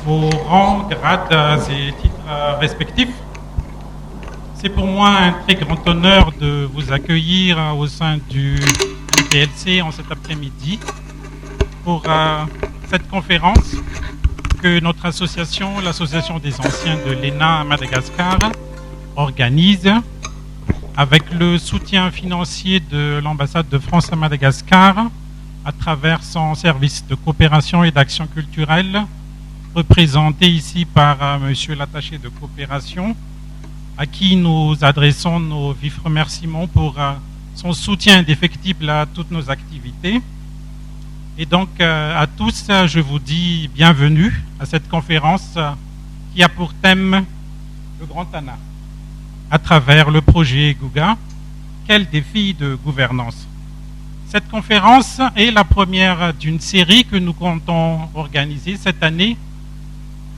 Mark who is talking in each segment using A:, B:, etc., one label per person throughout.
A: vos rangs, grades et titres respectifs. C'est pour moi un très grand honneur de vous accueillir au sein du MTLC en cet après-midi pour cette conférence que notre association, l'Association des anciens de l'ENA à Madagascar, organise avec le soutien financier de l'ambassade de France à Madagascar à travers son service de coopération et d'action culturelle, représenté ici par monsieur l'attaché de coopération, à qui nous adressons nos vifs remerciements pour son soutien indéfectible à toutes nos activités. Et donc à tous, je vous dis bienvenue à cette conférence qui a pour thème le Grand Tana, à travers le projet Guga, quel défi de gouvernance. Cette conférence est la première d'une série que nous comptons organiser cette année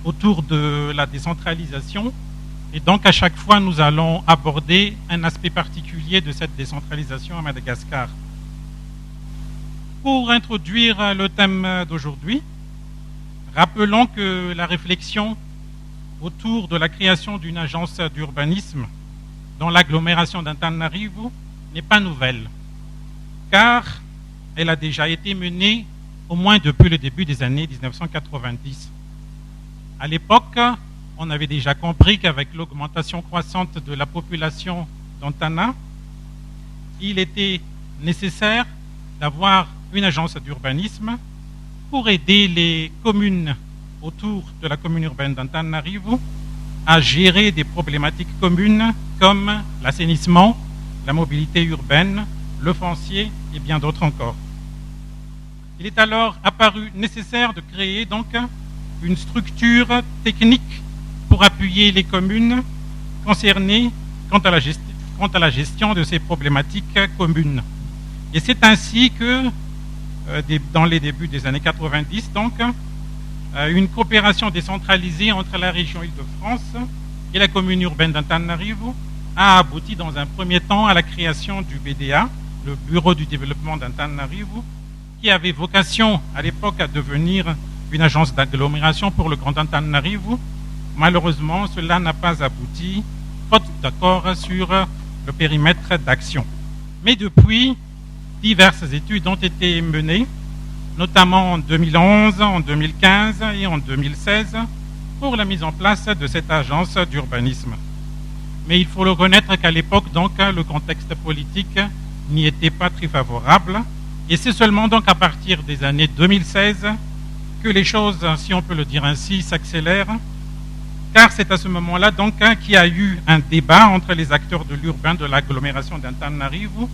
A: autour de la décentralisation. Et donc, à chaque fois, nous allons aborder un aspect particulier de cette décentralisation à Madagascar. Pour introduire le thème d'aujourd'hui, rappelons que la réflexion autour de la création d'une agence d'urbanisme dans l'agglomération d'Antananarivo n'est pas nouvelle, car elle a déjà été menée au moins depuis le début des années 1990. À l'époque, on avait déjà compris qu'avec l'augmentation croissante de la population d'Antana, il était nécessaire d'avoir une agence d'urbanisme pour aider les communes autour de la commune urbaine d'Antananarivo à gérer des problématiques communes comme l'assainissement, la mobilité urbaine, le foncier et bien d'autres encore. Il est alors apparu nécessaire de créer donc une structure technique pour appuyer les communes concernées quant à la gestion de ces problématiques communes. Et c'est ainsi que, dans les débuts des années 90, donc, une coopération décentralisée entre la région Île-de-France et la commune urbaine d'Antananarivo a abouti dans un premier temps à la création du BDA, le Bureau du développement d'Antananarivo, qui avait vocation à l'époque à devenir une agence d'agglomération pour le Grand Antananarivo. Malheureusement, cela n'a pas abouti, faute d'accord sur le périmètre d'action. Mais depuis, diverses études ont été menées, notamment en 2011, en 2015 et en 2016, pour la mise en place de cette agence d'urbanisme. Mais il faut le reconnaître qu'à l'époque, donc, le contexte politique n'y était pas très favorable. Et c'est seulement donc à partir des années 2016 que les choses, si on peut le dire ainsi, s'accélèrent, car c'est à ce moment-là donc qu'il y a eu un débat entre les acteurs de l'urbain de l'agglomération d'Antananarivo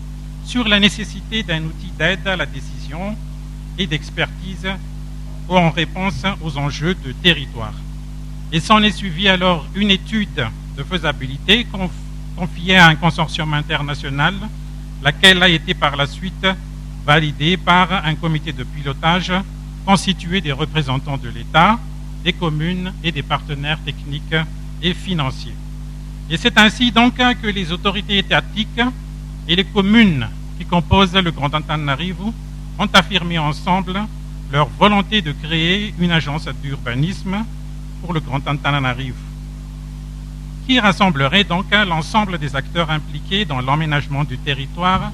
A: sur la nécessité d'un outil d'aide à la décision et d'expertise en réponse aux enjeux de territoire. Et s'en est suivi alors une étude de faisabilité confiée à un consortium international, laquelle a été par la suite validée par un comité de pilotage constitué des représentants de l'État, des communes et des partenaires techniques et financiers. Et c'est ainsi donc que les autorités étatiques et les communes qui composent le Grand Antananarivo ont affirmé ensemble leur volonté de créer une agence d'urbanisme pour le Grand Antananarivo, qui rassemblerait donc l'ensemble des acteurs impliqués dans l'aménagement du territoire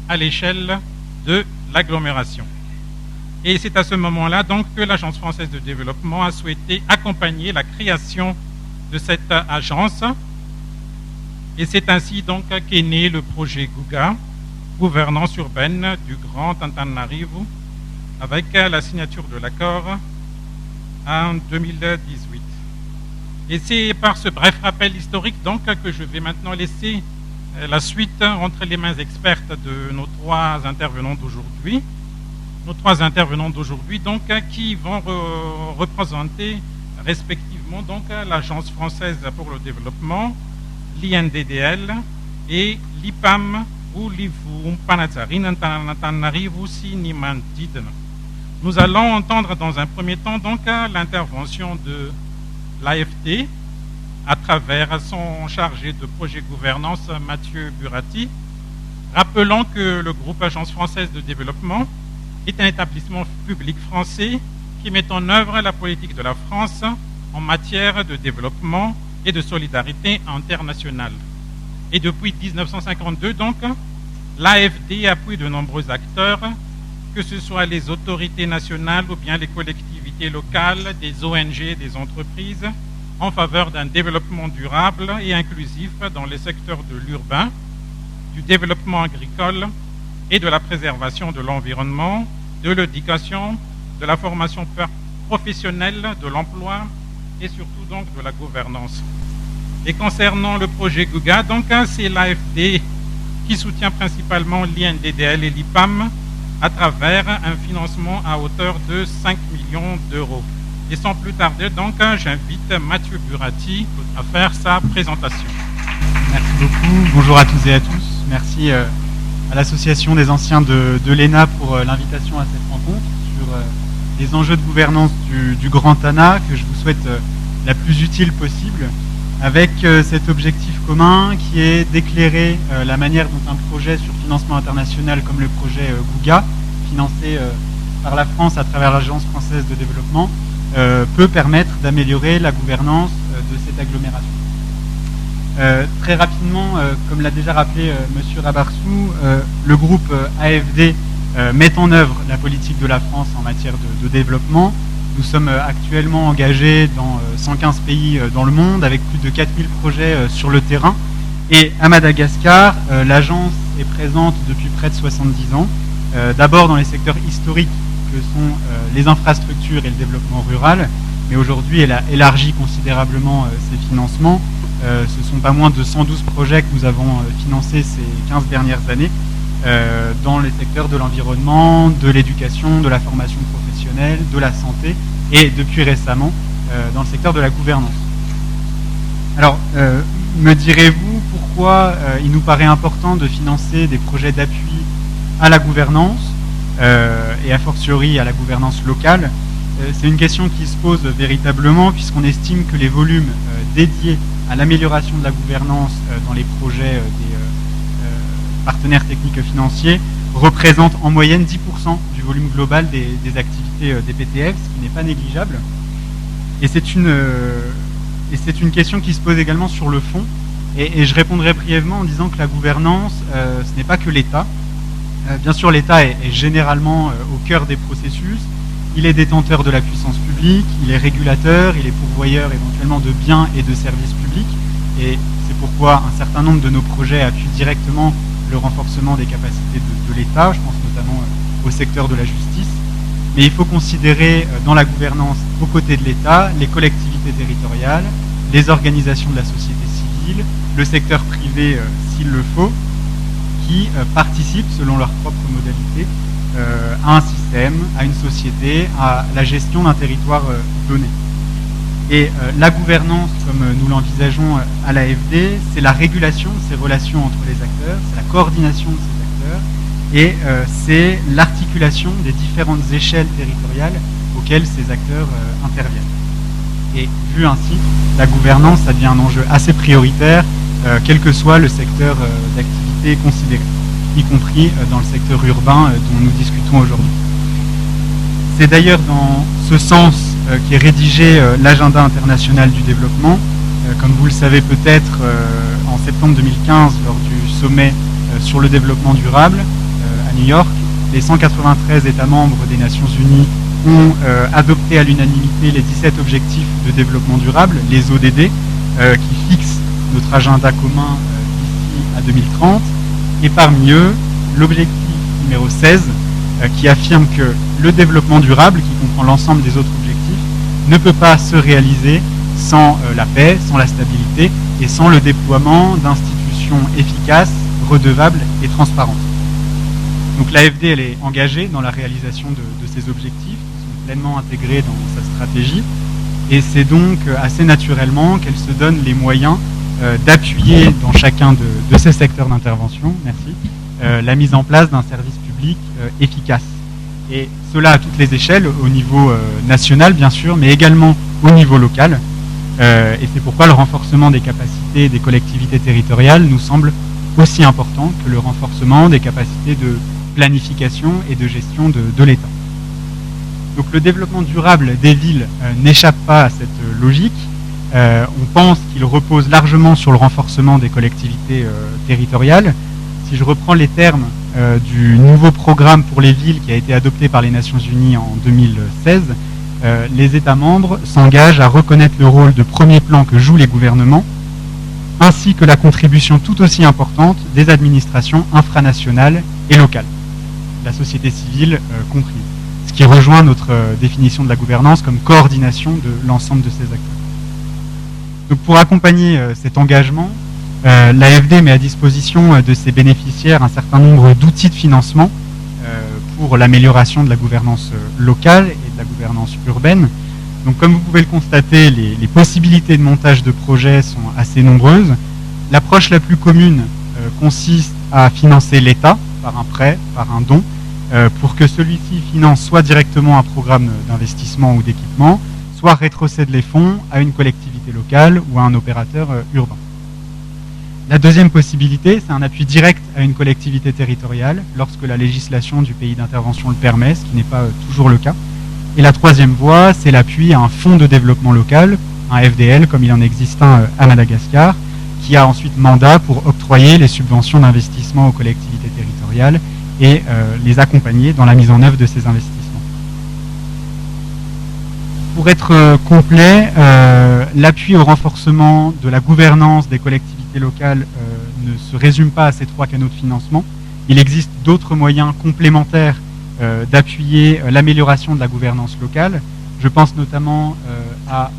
A: à l'échelle de l'agglomération. Et c'est à ce moment-là donc que l'Agence française de développement a souhaité accompagner la création de cette agence. Et c'est ainsi donc qu'est né le projet Guga, gouvernance urbaine du Grand Antananarivo, avec la signature de l'accord en 2018. Et c'est par ce bref rappel historique donc que je vais maintenant laisser la suite entre les mains expertes de nos trois intervenants d'aujourd'hui. Nos trois intervenants d'aujourd'hui donc qui vont représenter respectivement donc l'Agence française pour le développement, l'INDDL et l'IPAM ou l'IFU Panazarin Antananarivo Sinimantiden. Nous allons entendre dans un premier temps donc l'intervention de l'AFT à travers son chargé de projet gouvernance Mathieu Burati. Rappelons que le groupe Agence française de développement est un établissement public français qui met en œuvre la politique de la France en matière de développement et de solidarité internationale. Et depuis 1952, donc, l'AFD appuie de nombreux acteurs, que ce soit les autorités nationales ou bien les collectivités locales, des ONG, des entreprises, en faveur d'un développement durable et inclusif dans les secteurs de l'urbain, du développement agricole et de la préservation de l'environnement, de l'éducation, de la formation professionnelle, de l'emploi et surtout donc de la gouvernance. Et concernant le projet Guga, donc c'est l'AFD qui soutient principalement l'INDDL et l'IPAM à travers un financement à hauteur de 5 millions d'euros. Et sans plus tarder, donc, j'invite Mathieu Burati à faire sa présentation.
B: Merci beaucoup. Bonjour à toutes et à tous. Merci à l'Association des anciens de l'ENA pour l'invitation à cette rencontre sur les enjeux de gouvernance du Grand ANA, que je vous souhaite la plus utile possible, avec cet objectif commun qui est d'éclairer la manière dont un projet sur financement international comme le projet Guga, financé par la France à travers l'Agence française de développement, peut permettre d'améliorer la gouvernance de cette agglomération. Très rapidement, comme l'a déjà rappelé M. Rabarsou, le groupe AFD met en œuvre la politique de la France en matière de développement. Nous sommes actuellement engagés dans 115 pays dans le monde, avec plus de 4000 projets sur le terrain. Et à Madagascar, l'agence est présente depuis près de 70 ans, d'abord dans les secteurs historiques que sont les infrastructures et le développement rural, mais aujourd'hui elle a élargi considérablement ses financements. Ce sont pas moins de 112 projets que nous avons financés ces 15 dernières années dans les secteurs de l'environnement, de l'éducation, de la formation professionnelle, de la santé et depuis récemment dans le secteur de la gouvernance. Alors, me direz-vous pourquoi il nous paraît important de financer des projets d'appui à la gouvernance et a fortiori à la gouvernance locale? C'est une question qui se pose véritablement puisqu'on estime que les volumes dédiés à l'amélioration de la gouvernance dans les projets des partenaires techniques financiers représentent en moyenne 10% du volume global des activités des PTF, ce qui n'est pas négligeable. Et c'est une question qui se pose également sur le fond. Et je répondrai brièvement en disant que la gouvernance, ce n'est pas que l'État. Bien sûr, l'État est généralement au cœur des processus. Il est détenteur de la puissance publique, il est régulateur, il est pourvoyeur éventuellement de biens et de services publics. Et c'est pourquoi un certain nombre de nos projets appuient directement le renforcement des capacités de l'État. Je pense notamment au secteur de la justice. Mais il faut considérer dans la gouvernance, aux côtés de l'État, les collectivités territoriales, les organisations de la société civile, le secteur privé s'il le faut, qui participent selon leurs propres modalités à un système, à une société, à la gestion d'un territoire donné. Et la gouvernance, comme nous l'envisageons à l'AFD, c'est la régulation de ces relations entre les acteurs, c'est la coordination de ces acteurs, et c'est l'articulation des différentes échelles territoriales auxquelles ces acteurs interviennent. Et vu ainsi, la gouvernance, ça devient un enjeu assez prioritaire, quel que soit le secteur d'activité considéré, y compris dans le secteur urbain dont nous discutons aujourd'hui. C'est d'ailleurs dans ce sens qu'est rédigé l'agenda international du développement. Comme vous le savez peut-être, en septembre 2015, lors du sommet sur le développement durable à New York, les 193 États membres des Nations Unies ont adopté à l'unanimité les 17 objectifs de développement durable, les ODD, qui fixent notre agenda commun d'ici à 2030. Et parmi eux, l'objectif numéro 16, qui affirme que le développement durable, qui comprend l'ensemble des autres objectifs, ne peut pas se réaliser sans la paix, sans la stabilité et sans le déploiement d'institutions efficaces, redevables et transparentes. Donc l'AFD, elle est engagée dans la réalisation de ces objectifs, qui sont pleinement intégrés dans sa stratégie, et c'est donc assez naturellement qu'elle se donne les moyens d'appuyer dans chacun de ces secteurs d'intervention, la mise en place d'un service public efficace. Et cela à toutes les échelles, au niveau national bien sûr, mais également au niveau local. Et c'est pourquoi le renforcement des capacités des collectivités territoriales nous semble aussi important que le renforcement des capacités de planification et de gestion de l'État. Donc le développement durable des villes n'échappe pas à cette logique. On pense qu'il repose largement sur le renforcement des collectivités territoriales. Si je reprends les termes du nouveau programme pour les villes qui a été adopté par les Nations Unies en 2016, les États membres s'engagent à reconnaître le rôle de premier plan que jouent les gouvernements, ainsi que la contribution tout aussi importante des administrations infranationales et locales, la société civile comprise, ce qui rejoint notre définition de la gouvernance comme coordination de l'ensemble de ces acteurs. Donc pour accompagner cet engagement, l'AFD met à disposition de ses bénéficiaires un certain nombre d'outils de financement pour l'amélioration de la gouvernance locale et de la gouvernance urbaine. Donc comme vous pouvez le constater, les possibilités de montage de projets sont assez nombreuses. L'approche la plus commune consiste à financer l'État par un prêt, par un don, pour que celui-ci finance soit directement un programme d'investissement ou d'équipement, soit rétrocède les fonds à une collectivité locale ou à un opérateur urbain. La deuxième possibilité, c'est un appui direct à une collectivité territoriale lorsque la législation du pays d'intervention le permet, ce qui n'est pas toujours le cas. Et la troisième voie, c'est l'appui à un fonds de développement local, un FDL, comme il en existe un à Madagascar, qui a ensuite mandat pour octroyer les subventions d'investissement aux collectivités territoriales et les accompagner dans la mise en œuvre de ces investissements. Pour être complet, l'appui au renforcement de la gouvernance des collectivités locales ne se résume pas à ces trois canaux de financement. Il existe d'autres moyens complémentaires d'appuyer l'amélioration de la gouvernance locale. Je pense notamment à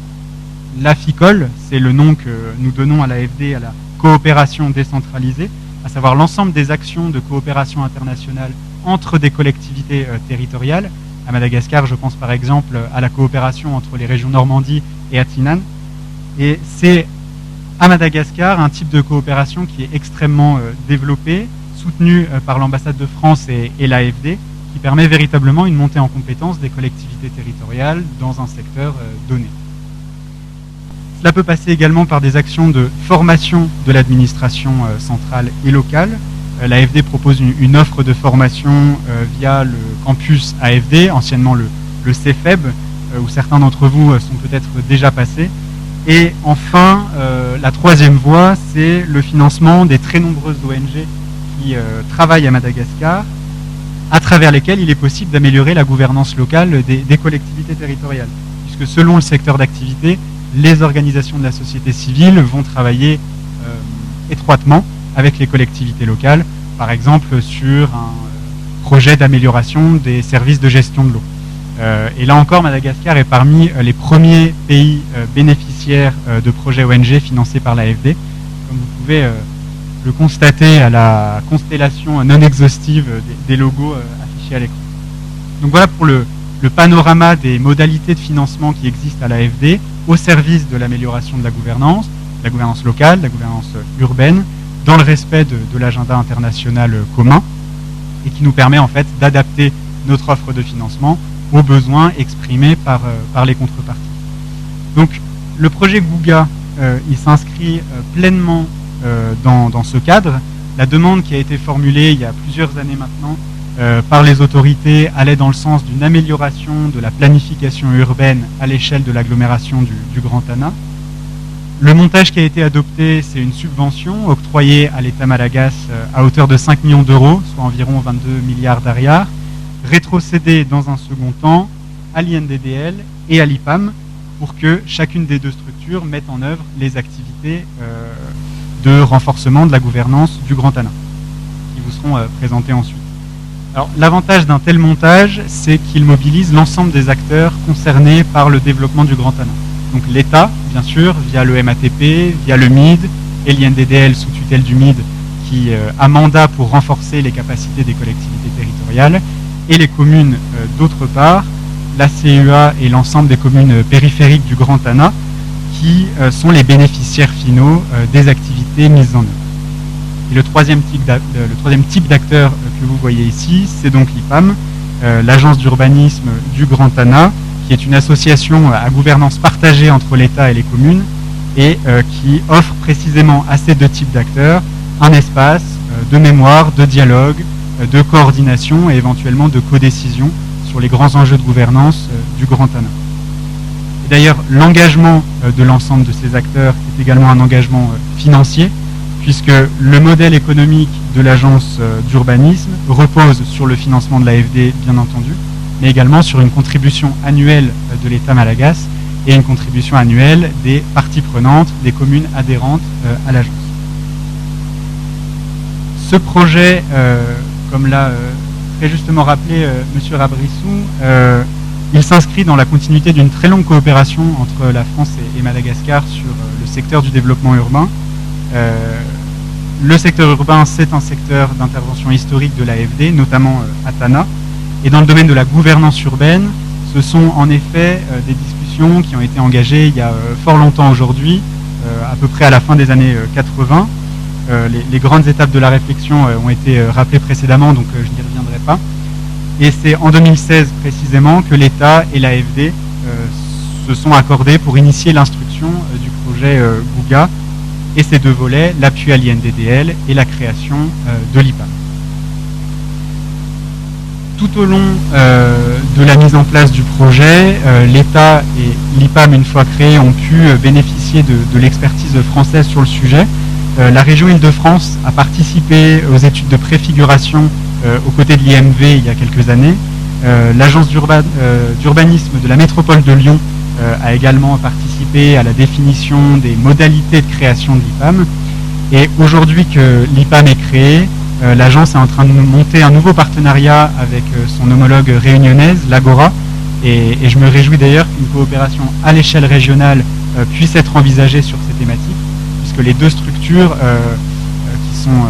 B: l'AFICOL, c'est le nom que nous donnons à l'AFD, à la coopération décentralisée, à savoir l'ensemble des actions de coopération internationale entre des collectivités territoriales. À Madagascar, je pense par exemple à la coopération entre les régions Normandie et Atinan. Et c'est à Madagascar un type de coopération qui est extrêmement développé, soutenu par l'ambassade de France et l'AFD, qui permet véritablement une montée en compétence des collectivités territoriales dans un secteur donné. Cela peut passer également par des actions de formation de l'administration centrale et locale. L'AFD propose une offre de formation via le campus AFD, anciennement le CEFEB, où certains d'entre vous sont peut-être déjà passés. Et enfin, la troisième voie, c'est le financement des très nombreuses ONG qui travaillent à Madagascar, à travers lesquelles il est possible d'améliorer la gouvernance locale des collectivités territoriales. Puisque selon le secteur d'activité, les organisations de la société civile vont travailler étroitement avec les collectivités locales, par exemple sur un projet d'amélioration des services de gestion de l'eau. Et là encore, Madagascar est parmi les premiers pays bénéficiaires de projets ONG financés par l'AFD. Comme vous pouvez le constater à la constellation non exhaustive des logos affichés à l'écran. Donc voilà pour le panorama des modalités de financement qui existent à l'AFD au service de l'amélioration de la gouvernance locale, la gouvernance urbaine, dans le respect de l'agenda international commun et qui nous permet en fait d'adapter notre offre de financement aux besoins exprimés par les contreparties. Donc le projet Gouga, il s'inscrit pleinement dans ce cadre. La demande qui a été formulée il y a plusieurs années maintenant par les autorités allait dans le sens d'une amélioration de la planification urbaine à l'échelle de l'agglomération du Grand Tana. Le montage qui a été adopté, c'est une subvention octroyée à l'État malagasy à hauteur de 5 millions d'euros, soit environ 22 milliards d'ariars, rétrocédée dans un second temps à l'INDDL et à l'IPAM pour que chacune des deux structures mette en œuvre les activités de renforcement de la gouvernance du Grand Tana, qui vous seront présentées ensuite. Alors, l'avantage d'un tel montage, c'est qu'il mobilise l'ensemble des acteurs concernés par le développement du Grand Tana. Donc l'État, bien sûr, via le MATP, via le MID et l'INDDL sous tutelle du MID, qui a mandat pour renforcer les capacités des collectivités territoriales, et les communes d'autre part, la CEA et l'ensemble des communes périphériques du Grand Tana, qui sont les bénéficiaires finaux des activités mises en œuvre. Et le troisième type d'acteur que vous voyez ici, c'est donc l'IPAM, l'agence d'urbanisme du Grand Tana, qui est une association à gouvernance partagée entre l'État et les communes, et qui offre précisément à ces deux types d'acteurs un espace de mémoire, de dialogue, de coordination et éventuellement de codécision sur les grands enjeux de gouvernance du Grand Tana. Et d'ailleurs, l'engagement de l'ensemble de ces acteurs est également un engagement financier, puisque le modèle économique de l'agence d'urbanisme repose sur le financement de l'AFD, bien entendu, mais également sur une contribution annuelle de l'État malagasy et une contribution annuelle des parties prenantes, des communes adhérentes à l'agence. Ce projet, comme l'a très justement rappelé M. Rabrissou, il s'inscrit dans la continuité d'une très longue coopération entre la France et Madagascar sur le secteur du développement urbain. Le secteur urbain, c'est un secteur d'intervention historique de l'AFD, notamment à Tana. Et dans le domaine de la gouvernance urbaine, ce sont en effet des discussions qui ont été engagées il y a fort longtemps aujourd'hui, à peu près à la fin des années 80. Les grandes étapes de la réflexion ont été rappelées précédemment, donc je n'y reviendrai pas. Et c'est en 2016 précisément que l'État et l'AFD se sont accordés pour initier l'instruction du projet Gouga et ses deux volets, l'appui à l'INDDL et la création de l'IPAM. Tout au long de la mise en place du projet, l'État et l'IPAM, une fois créés, ont pu bénéficier de l'expertise française sur le sujet. La région Île-de-France a participé aux études de préfiguration aux côtés de l'IMV il y a quelques années. L'agence d'urbanisme de la métropole de Lyon a également participé à la définition des modalités de création de l'IPAM. Et aujourd'hui que l'IPAM est créée, l'agence est en train de monter un nouveau partenariat avec son homologue réunionnaise, l'Agora. Et je me réjouis d'ailleurs qu'une coopération à l'échelle régionale puisse être envisagée sur ces thématiques, puisque les deux structures qui sont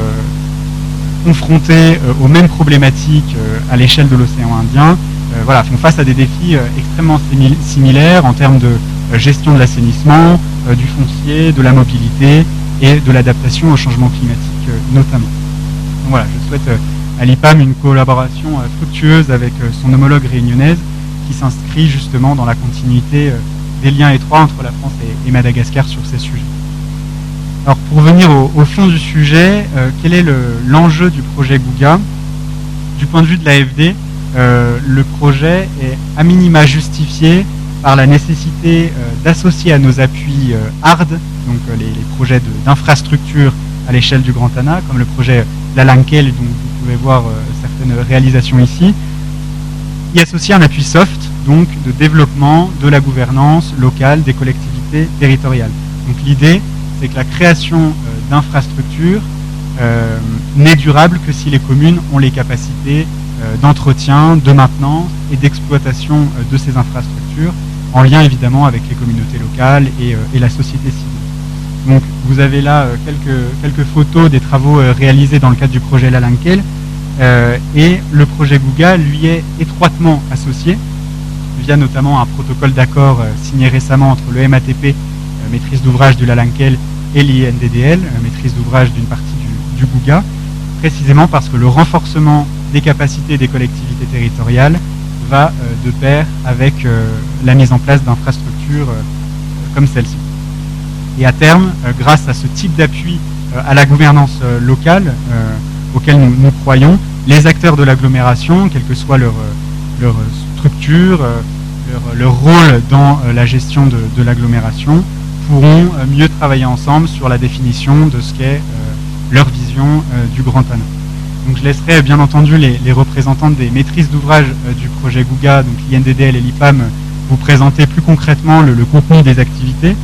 B: confrontées aux mêmes problématiques à l'échelle de l'océan Indien font face à des défis extrêmement similaires en termes de gestion de l'assainissement, du foncier, de la mobilité et de l'adaptation au changement climatique notamment. Donc voilà, je souhaite à l'IPAM une collaboration fructueuse avec son homologue réunionnaise qui s'inscrit justement dans la continuité des liens étroits entre la France et Madagascar sur ces sujets. Alors pour venir au fond du sujet, quel est l'enjeu du projet Gouga? Du point de vue de l'AFD, le projet est à minima justifié par la nécessité d'associer à nos appuis HARD, donc les projets d'infrastructure à l'échelle du Grand Tana, comme le projet Lalankel, dont vous pouvez voir certaines réalisations ici, y associer un appui soft, donc de développement de la gouvernance locale des collectivités territoriales. Donc l'idée, c'est que la création d'infrastructures n'est durable que si les communes ont les capacités d'entretien, de maintenance et d'exploitation de ces infrastructures, en lien évidemment avec les communautés locales et la société civile. Donc vous avez là quelques photos des travaux réalisés dans le cadre du projet Lalankel, et le projet Gouga lui est étroitement associé, via notamment un protocole d'accord signé récemment entre le MATP, maîtrise d'ouvrage du Lalankel, et l'INDDL, maîtrise d'ouvrage d'une partie du Gouga, précisément parce que le renforcement des capacités des collectivités territoriales va de pair avec la mise en place d'infrastructures comme celle-ci. Et à terme, grâce à ce type d'appui à la gouvernance locale auquel nous croyons, les acteurs de l'agglomération, quelle que soit leur structure, leur rôle dans la gestion de l'agglomération, pourront mieux travailler ensemble sur la définition de ce qu'est leur vision du Grand Tana. Donc je laisserai bien entendu les représentants des maîtrises d'ouvrage du projet Gouga, donc l'INDDL et l'IPAM, vous présenter plus concrètement le contenu des activités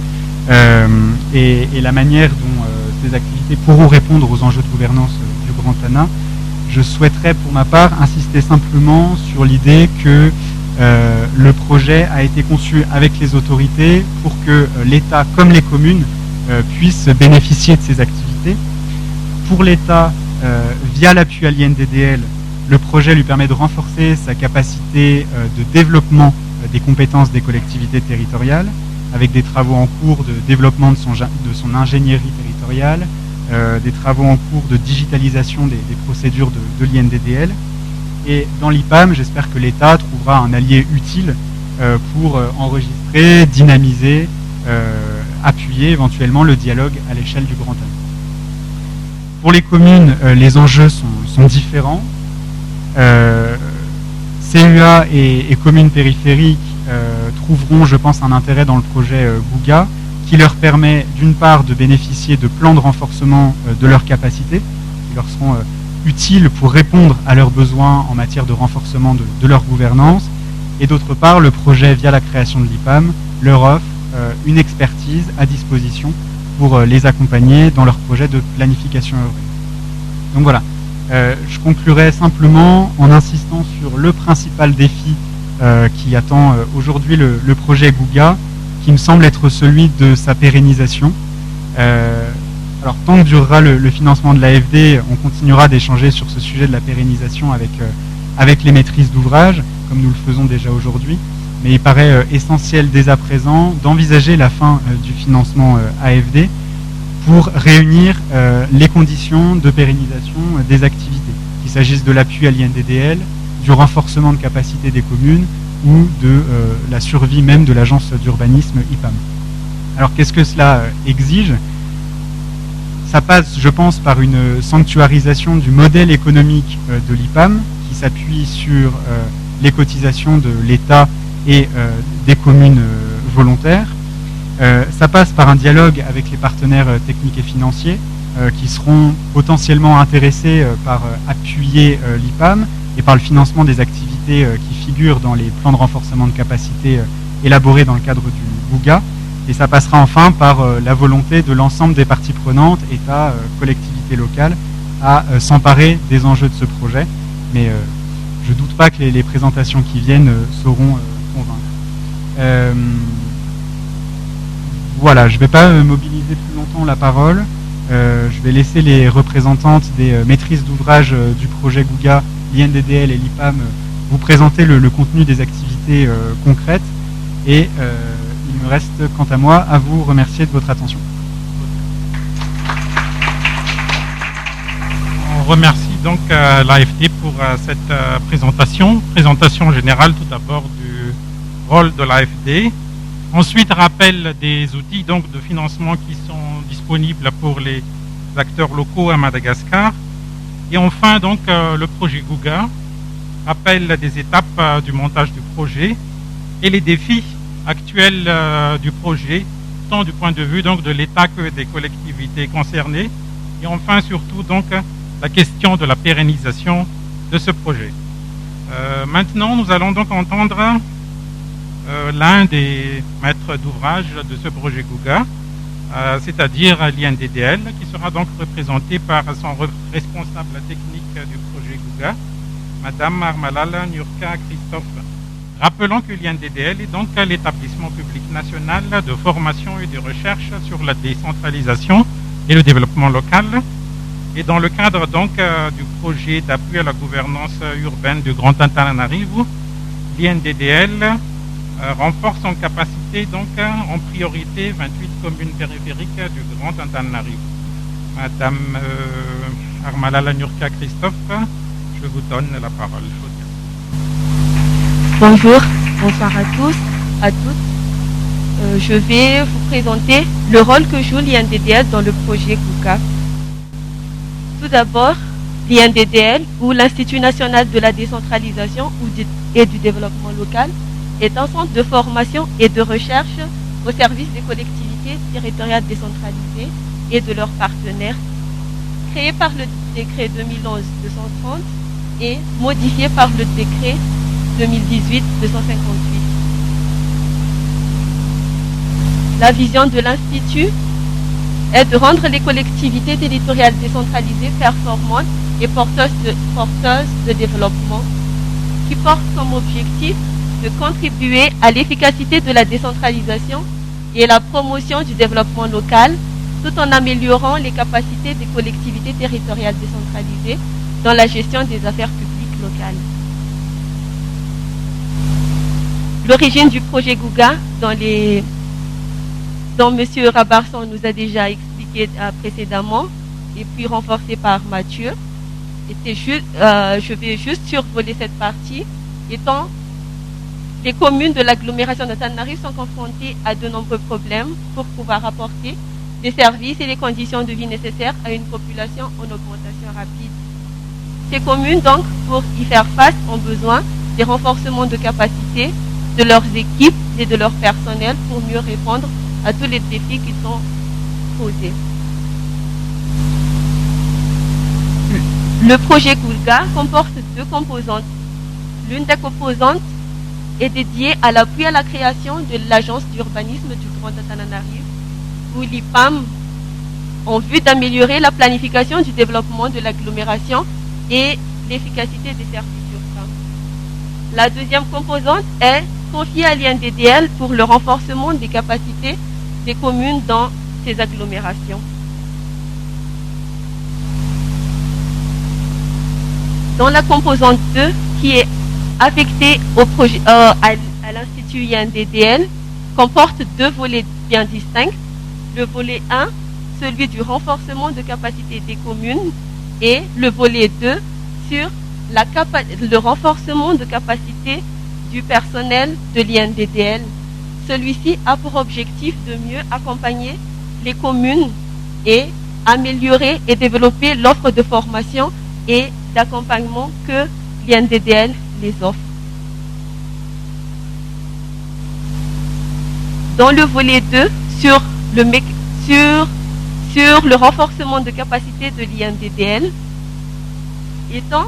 B: et la manière dont ces activités pourront répondre aux enjeux de gouvernance du Grand Tana. Je souhaiterais pour ma part insister simplement sur l'idée que le projet a été conçu avec les autorités pour que l'État comme les communes puissent bénéficier de ces activités. Pour l'État, via l'appui à l'INDDL, le projet lui permet de renforcer sa capacité de développement des compétences des collectivités territoriales, avec des travaux en cours de développement de son ingénierie territoriale, des travaux en cours de digitalisation des procédures de l'INDDL. Et dans l'IPAM, j'espère que l'État trouvera un allié utile pour enregistrer, dynamiser, appuyer éventuellement le dialogue à l'échelle du Grand Tana. Pour les communes, les enjeux sont différents. CUA et communes périphériques trouveront, je pense, un intérêt dans le projet Gouga, qui leur permet d'une part de bénéficier de plans de renforcement de leurs capacités, qui leur seront utiles pour répondre à leurs besoins en matière de renforcement de leur gouvernance, et d'autre part, le projet, via la création de l'IPAM, leur offre une expertise à disposition pour les accompagner dans leur projet de planification urbaine. Donc voilà, je conclurai simplement en insistant sur le principal défi qui attend aujourd'hui le projet Gouga, qui me semble être celui de sa pérennisation. Alors tant que durera le financement de l'AFD, on continuera d'échanger sur ce sujet de la pérennisation avec les maîtrises d'ouvrage, comme nous le faisons déjà aujourd'hui, mais il paraît essentiel dès à présent d'envisager la fin du financement AFD pour réunir les conditions de pérennisation des activités, qu'il s'agisse de l'appui à l'INDDL, du renforcement de capacité des communes ou de la survie même de l'agence d'urbanisme IPAM. Alors qu'est-ce que cela exige ? Ça passe, je pense, par une sanctuarisation du modèle économique de l'IPAM qui s'appuie sur les cotisations de l'État et des communes volontaires. Ça passe par un dialogue avec les partenaires techniques et financiers qui seront potentiellement intéressés par appuyer l'IPAM et par le financement des activités qui figurent dans les plans de renforcement de capacité élaborés dans le cadre du Gouga. Et ça passera enfin par la volonté de l'ensemble des parties prenantes, État, collectivités locales, à s'emparer des enjeux de ce projet. Mais je ne doute pas que les présentations qui viennent sauront convaincre. Voilà, je ne vais pas mobiliser plus longtemps la parole. Je vais laisser les représentantes des maîtrises d'ouvrage du projet Gouga, l'INDDL et l'IPAM vous présenter le contenu des activités concrètes. Et il me reste, quant à moi, à vous remercier de votre attention.
A: On remercie donc l'AFD pour cette présentation générale tout d'abord du rôle de l'AFD. Ensuite, rappel des outils donc, de financement qui sont disponibles pour les acteurs locaux à Madagascar. Et enfin, donc, le projet Gouga, rappel des étapes du montage du projet et les défis actuels du projet, tant du point de vue donc, de l'État que des collectivités concernées. Et enfin, surtout, donc, la question de la pérennisation de ce projet. Maintenant, nous allons donc entendre l'un des maîtres d'ouvrage de ce projet Gouga, c'est-à-dire l'INDDL, qui sera donc représenté par son responsable technique du projet Gouga, Madame Armalala Nurka Christophe. Rappelons que l'INDDL est donc l'établissement public national de formation et de recherche sur la décentralisation et le développement local. Et dans le cadre donc du projet d'appui à la gouvernance urbaine du Grand Antananarivo, l'INDDL renforce en capacité donc en priorité 28 communes périphériques du Grand Antananarivo. Madame Armalala Nurka Christophe, je vous donne la parole.
C: Bonjour, bonsoir à tous, à toutes. Je vais vous présenter le rôle que joue l'INDDL dans le projet Gouga. Tout d'abord, l'INDDL, ou l'Institut national de la décentralisation et du développement local, est un centre de formation et de recherche au service des collectivités territoriales décentralisées et de leurs partenaires, créé par le décret 2011-230 et modifié par le décret 2018-258. La vision de l'Institut est de rendre les collectivités territoriales décentralisées performantes et porteuses de développement, qui portent comme objectif de contribuer à l'efficacité de la décentralisation et la promotion du développement local, tout en améliorant les capacités des collectivités territoriales décentralisées dans la gestion des affaires publiques locales. L'origine du projet Gouga, dont M. Rabarson nous a déjà expliqué précédemment, et puis renforcé par Mathieu, je vais juste survoler cette partie, étant les communes de l'agglomération d'Antananarivo sont confrontées à de nombreux problèmes pour pouvoir apporter des services et les conditions de vie nécessaires à une population en augmentation rapide. Ces communes, donc, pour y faire face, ont besoin des renforcements de capacité de leurs équipes et de leur personnel pour mieux répondre à tous les défis qui sont posés. Le projet Koulga comporte deux composantes. L'une des composantes est dédiée à l'appui à la création de l'agence d'urbanisme du Grand Antananarivo, ou l'IPAM, en vue d'améliorer la planification du développement de l'agglomération et l'efficacité des services urbains. La deuxième composante est confiée à l'INDDL pour le renforcement des capacités des communes dans ces agglomérations. Dans la composante 2, qui est affectée au projet, à l'Institut INDDL, comporte deux volets bien distincts. Le volet 1, celui du renforcement de capacité des communes, et le volet 2 sur le renforcement de capacité du personnel de l'INDDL. Celui-ci a pour objectif de mieux accompagner les communes et améliorer et développer l'offre de formation et d'accompagnement que l'INDDL les offre. Dans le volet 2, sur le renforcement de capacité de l'INDDL, étant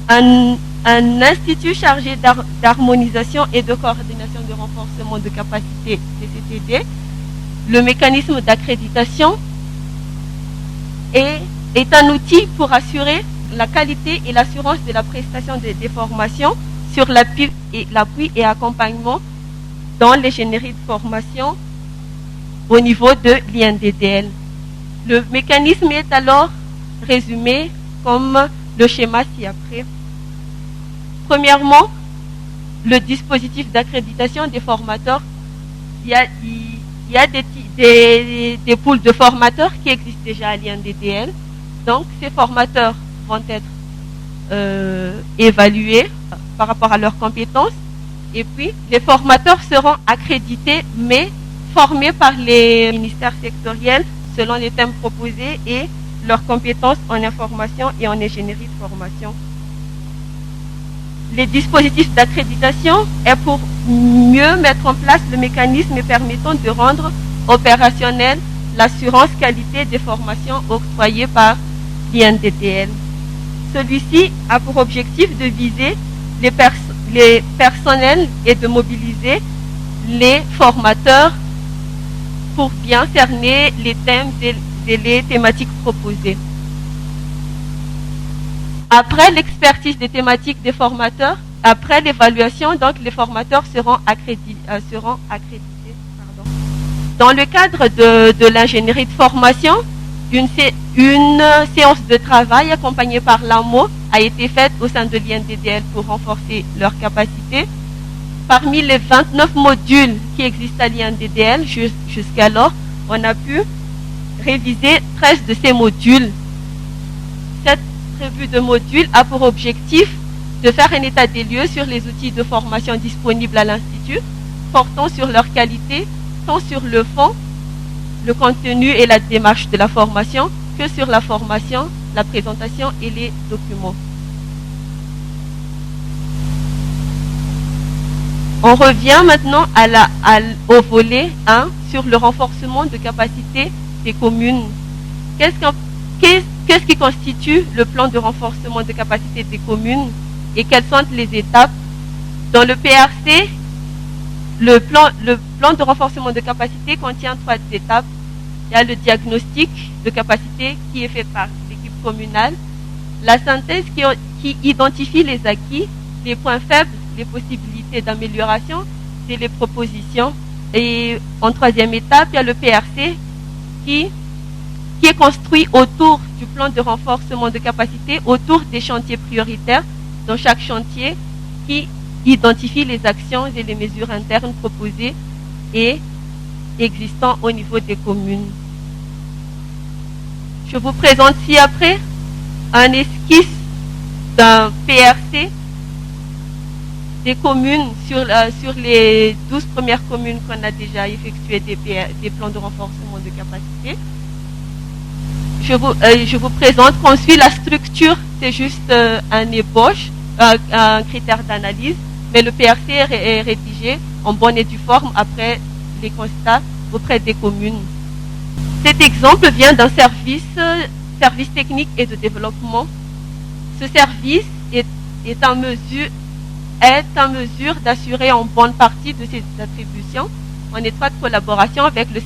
C: un institut chargé d'harmonisation et de coordination de renforcement de capacité CCTD, le mécanisme d'accréditation est un outil pour assurer la qualité et l'assurance de la prestation des formations sur l'appui et accompagnement dans l'ingénierie de formation au niveau de l'INDDL. Le mécanisme est alors résumé comme le schéma ci-après. Premièrement, le dispositif d'accréditation des formateurs. Il y a des pools de formateurs qui existent déjà à l'INDDL. Donc, ces formateurs vont être évalués par rapport à leurs compétences. Et puis, les formateurs seront accrédités, mais formés par les ministères sectoriels selon les thèmes proposés et leurs compétences en information et en ingénierie de formation. Les dispositifs d'accréditation est pour mieux mettre en place le mécanisme permettant de rendre opérationnelle l'assurance qualité des formations octroyées par l'INDDL. Celui-ci a pour objectif de viser les personnels et de mobiliser les formateurs pour bien cerner les thèmes et les thématiques proposées. Après l'expertise des thématiques des formateurs, après l'évaluation, donc les formateurs seront accrédités. Dans le cadre de l'ingénierie de formation, une séance de travail accompagnée par l'AMO a été faite au sein de l'INDDL pour renforcer leurs capacités. Parmi les 29 modules qui existent à l'INDDL jusqu'alors, on a pu réviser 13 de ces modules. Cette revue de modules a pour objectif de faire un état des lieux sur les outils de formation disponibles à l'Institut, portant sur leur qualité, tant sur le fond, le contenu et la démarche de la formation, que sur la formation, la présentation et les documents. On revient maintenant au volet 1 sur le renforcement de capacité des communes. Qu'est-ce qui constitue le plan de renforcement de capacité des communes et quelles sont les étapes? Dans le PRC, le plan de renforcement de capacité contient 3 étapes. Il y a le diagnostic de capacité qui est fait par l'équipe communale, la synthèse qui identifie les acquis, les points faibles, les possibilités d'amélioration et les propositions. Et en 3e étape, il y a le PRC qui est construit autour du plan de renforcement de capacité, autour des chantiers prioritaires dans chaque chantier, qui identifie les actions et les mesures internes proposées et existants au niveau des communes. Je vous présente ci-après un esquisse d'un PRC des communes sur les 12 premières communes qu'on a déjà effectué des plans de renforcement de capacité. Je vous présente qu'on suit la structure, c'est juste un ébauche un critère d'analyse, mais le PRC est rédigé en bonne et due forme après les constats auprès des communes. Cet exemple vient d'un service technique et de développement. Ce service est en mesure d'assurer en bonne partie de ses attributions en étroite collaboration avec le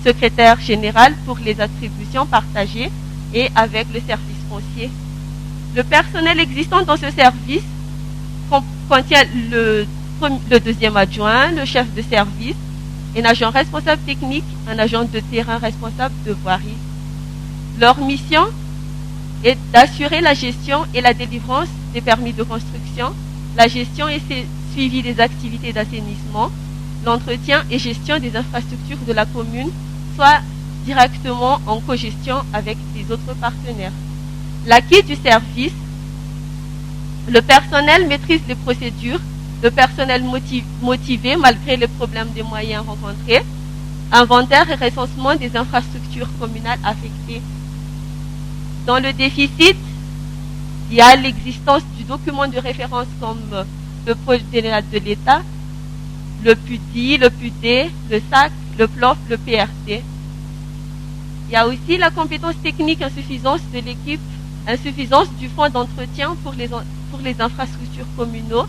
C: secrétaire général pour les attributions partagées et avec le service foncier. Le personnel existant dans ce service contient le deuxième adjoint, le chef de service, un agent responsable technique, un agent de terrain responsable de voirie. Leur mission est d'assurer la gestion et la délivrance des permis de construction, la gestion et suivi des activités d'assainissement, l'entretien et gestion des infrastructures de la commune, soit directement en cogestion avec les autres partenaires. L'acquis du service, le personnel maîtrise les procédures, le personnel motivé malgré les problèmes des moyens rencontrés, inventaire et recensement des infrastructures communales affectées. Dans le déficit, il y a l'existence du document de référence comme le projet de l'État, le PUDI, le PUD, le SAC, le PLOF, le PRC. Il y a aussi la compétence technique, insuffisance de l'équipe, insuffisance du fonds d'entretien pour les infrastructures communaux,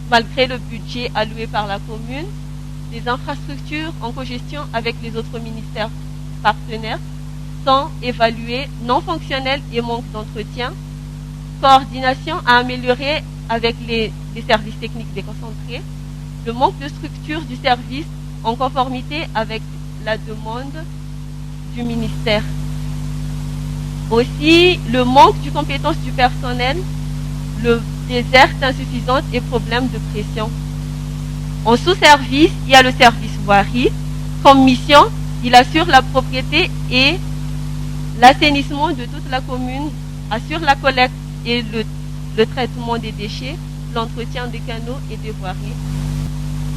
C: malgré le budget alloué par la commune, des infrastructures en cogestion avec les autres ministères partenaires sont évaluées non fonctionnelles et manque d'entretien, coordination à améliorer avec les services techniques déconcentrés, le manque de structure du service en conformité avec la demande du ministère. Aussi, le manque de compétences du personnel, le désert insuffisante et problème de pression. En sous-service, il y a le service voirie. Comme mission, il assure la propriété et l'assainissement de toute la commune, assure la collecte et le traitement des déchets, l'entretien des canaux et des voiries.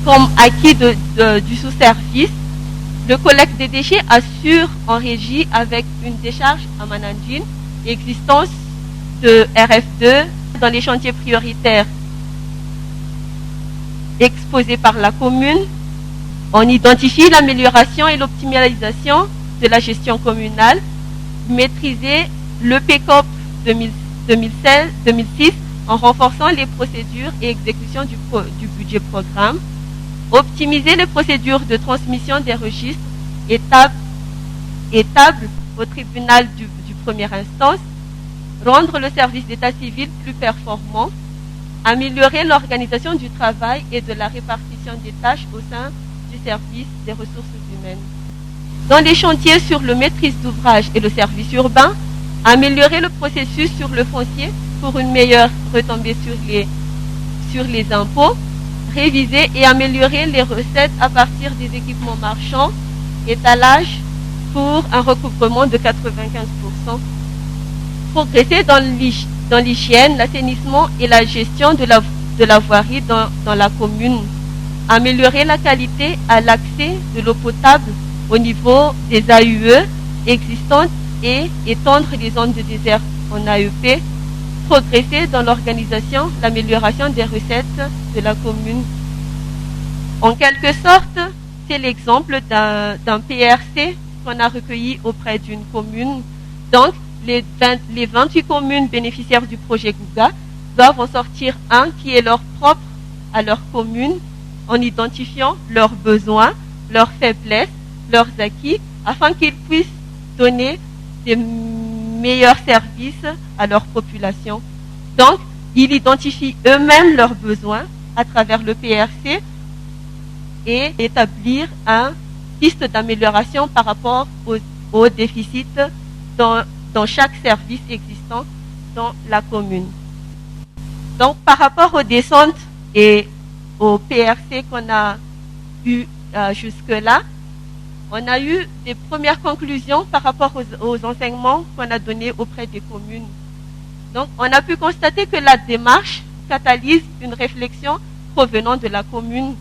C: Comme acquis du sous-service, le collecte des déchets assure en régie avec une décharge à Manandjin, existence de RF2 dans les chantiers prioritaires exposés par la commune. On identifie l'amélioration et l'optimalisation de la gestion communale, maîtriser le PECOP 2006 en renforçant les procédures et exécution du budget programme, optimiser les procédures de transmission des registres étables au tribunal du première instance, rendre le service d'état civil plus performant, améliorer l'organisation du travail et de la répartition des tâches au sein du service des ressources humaines. Dans les chantiers sur le maîtrise d'ouvrage et le service urbain, améliorer le processus sur le foncier pour une meilleure retombée sur les impôts, réviser et améliorer les recettes à partir des équipements marchands, étalage pour un recouvrement de 95%. Progresser dans l'hygiène, l'assainissement et la gestion de la voirie dans la commune. Améliorer la qualité à l'accès de l'eau potable au niveau des AUE existantes et étendre les zones de désert en AEP. Progresser dans l'organisation, l'amélioration des recettes de la commune. En quelque sorte, c'est l'exemple d'un PRC qu'on a recueilli auprès d'une commune. Donc, les 28 communes bénéficiaires du projet Gouga doivent en sortir un qui est leur propre à leur commune en identifiant leurs besoins, leurs faiblesses, leurs acquis, afin qu'ils puissent donner des meilleurs services à leur population. Donc, ils identifient eux-mêmes leurs besoins à travers le PRC et établir une piste d'amélioration par rapport aux déficits dans chaque service existant dans la commune. Donc, par rapport aux descentes et au PRC qu'on a eu jusque-là, on a eu des premières conclusions par rapport aux enseignements qu'on a donnés auprès des communes. Donc, on a pu constater que la démarche catalyse une réflexion provenant de la commune.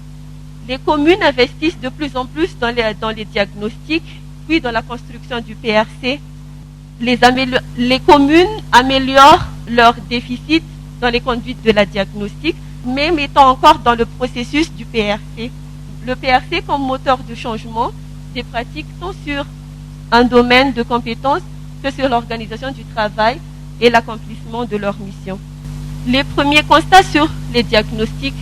C: Les communes investissent de plus en plus dans les diagnostics, puis dans la construction du PRC. Les communes améliorent leurs déficits dans les conduites de la diagnostic, même étant encore dans le processus du PRC. Le PRC comme moteur de changement des pratiques tant sur un domaine de compétences que sur l'organisation du travail et l'accomplissement de leur mission. Les premiers constats sur les diagnostics.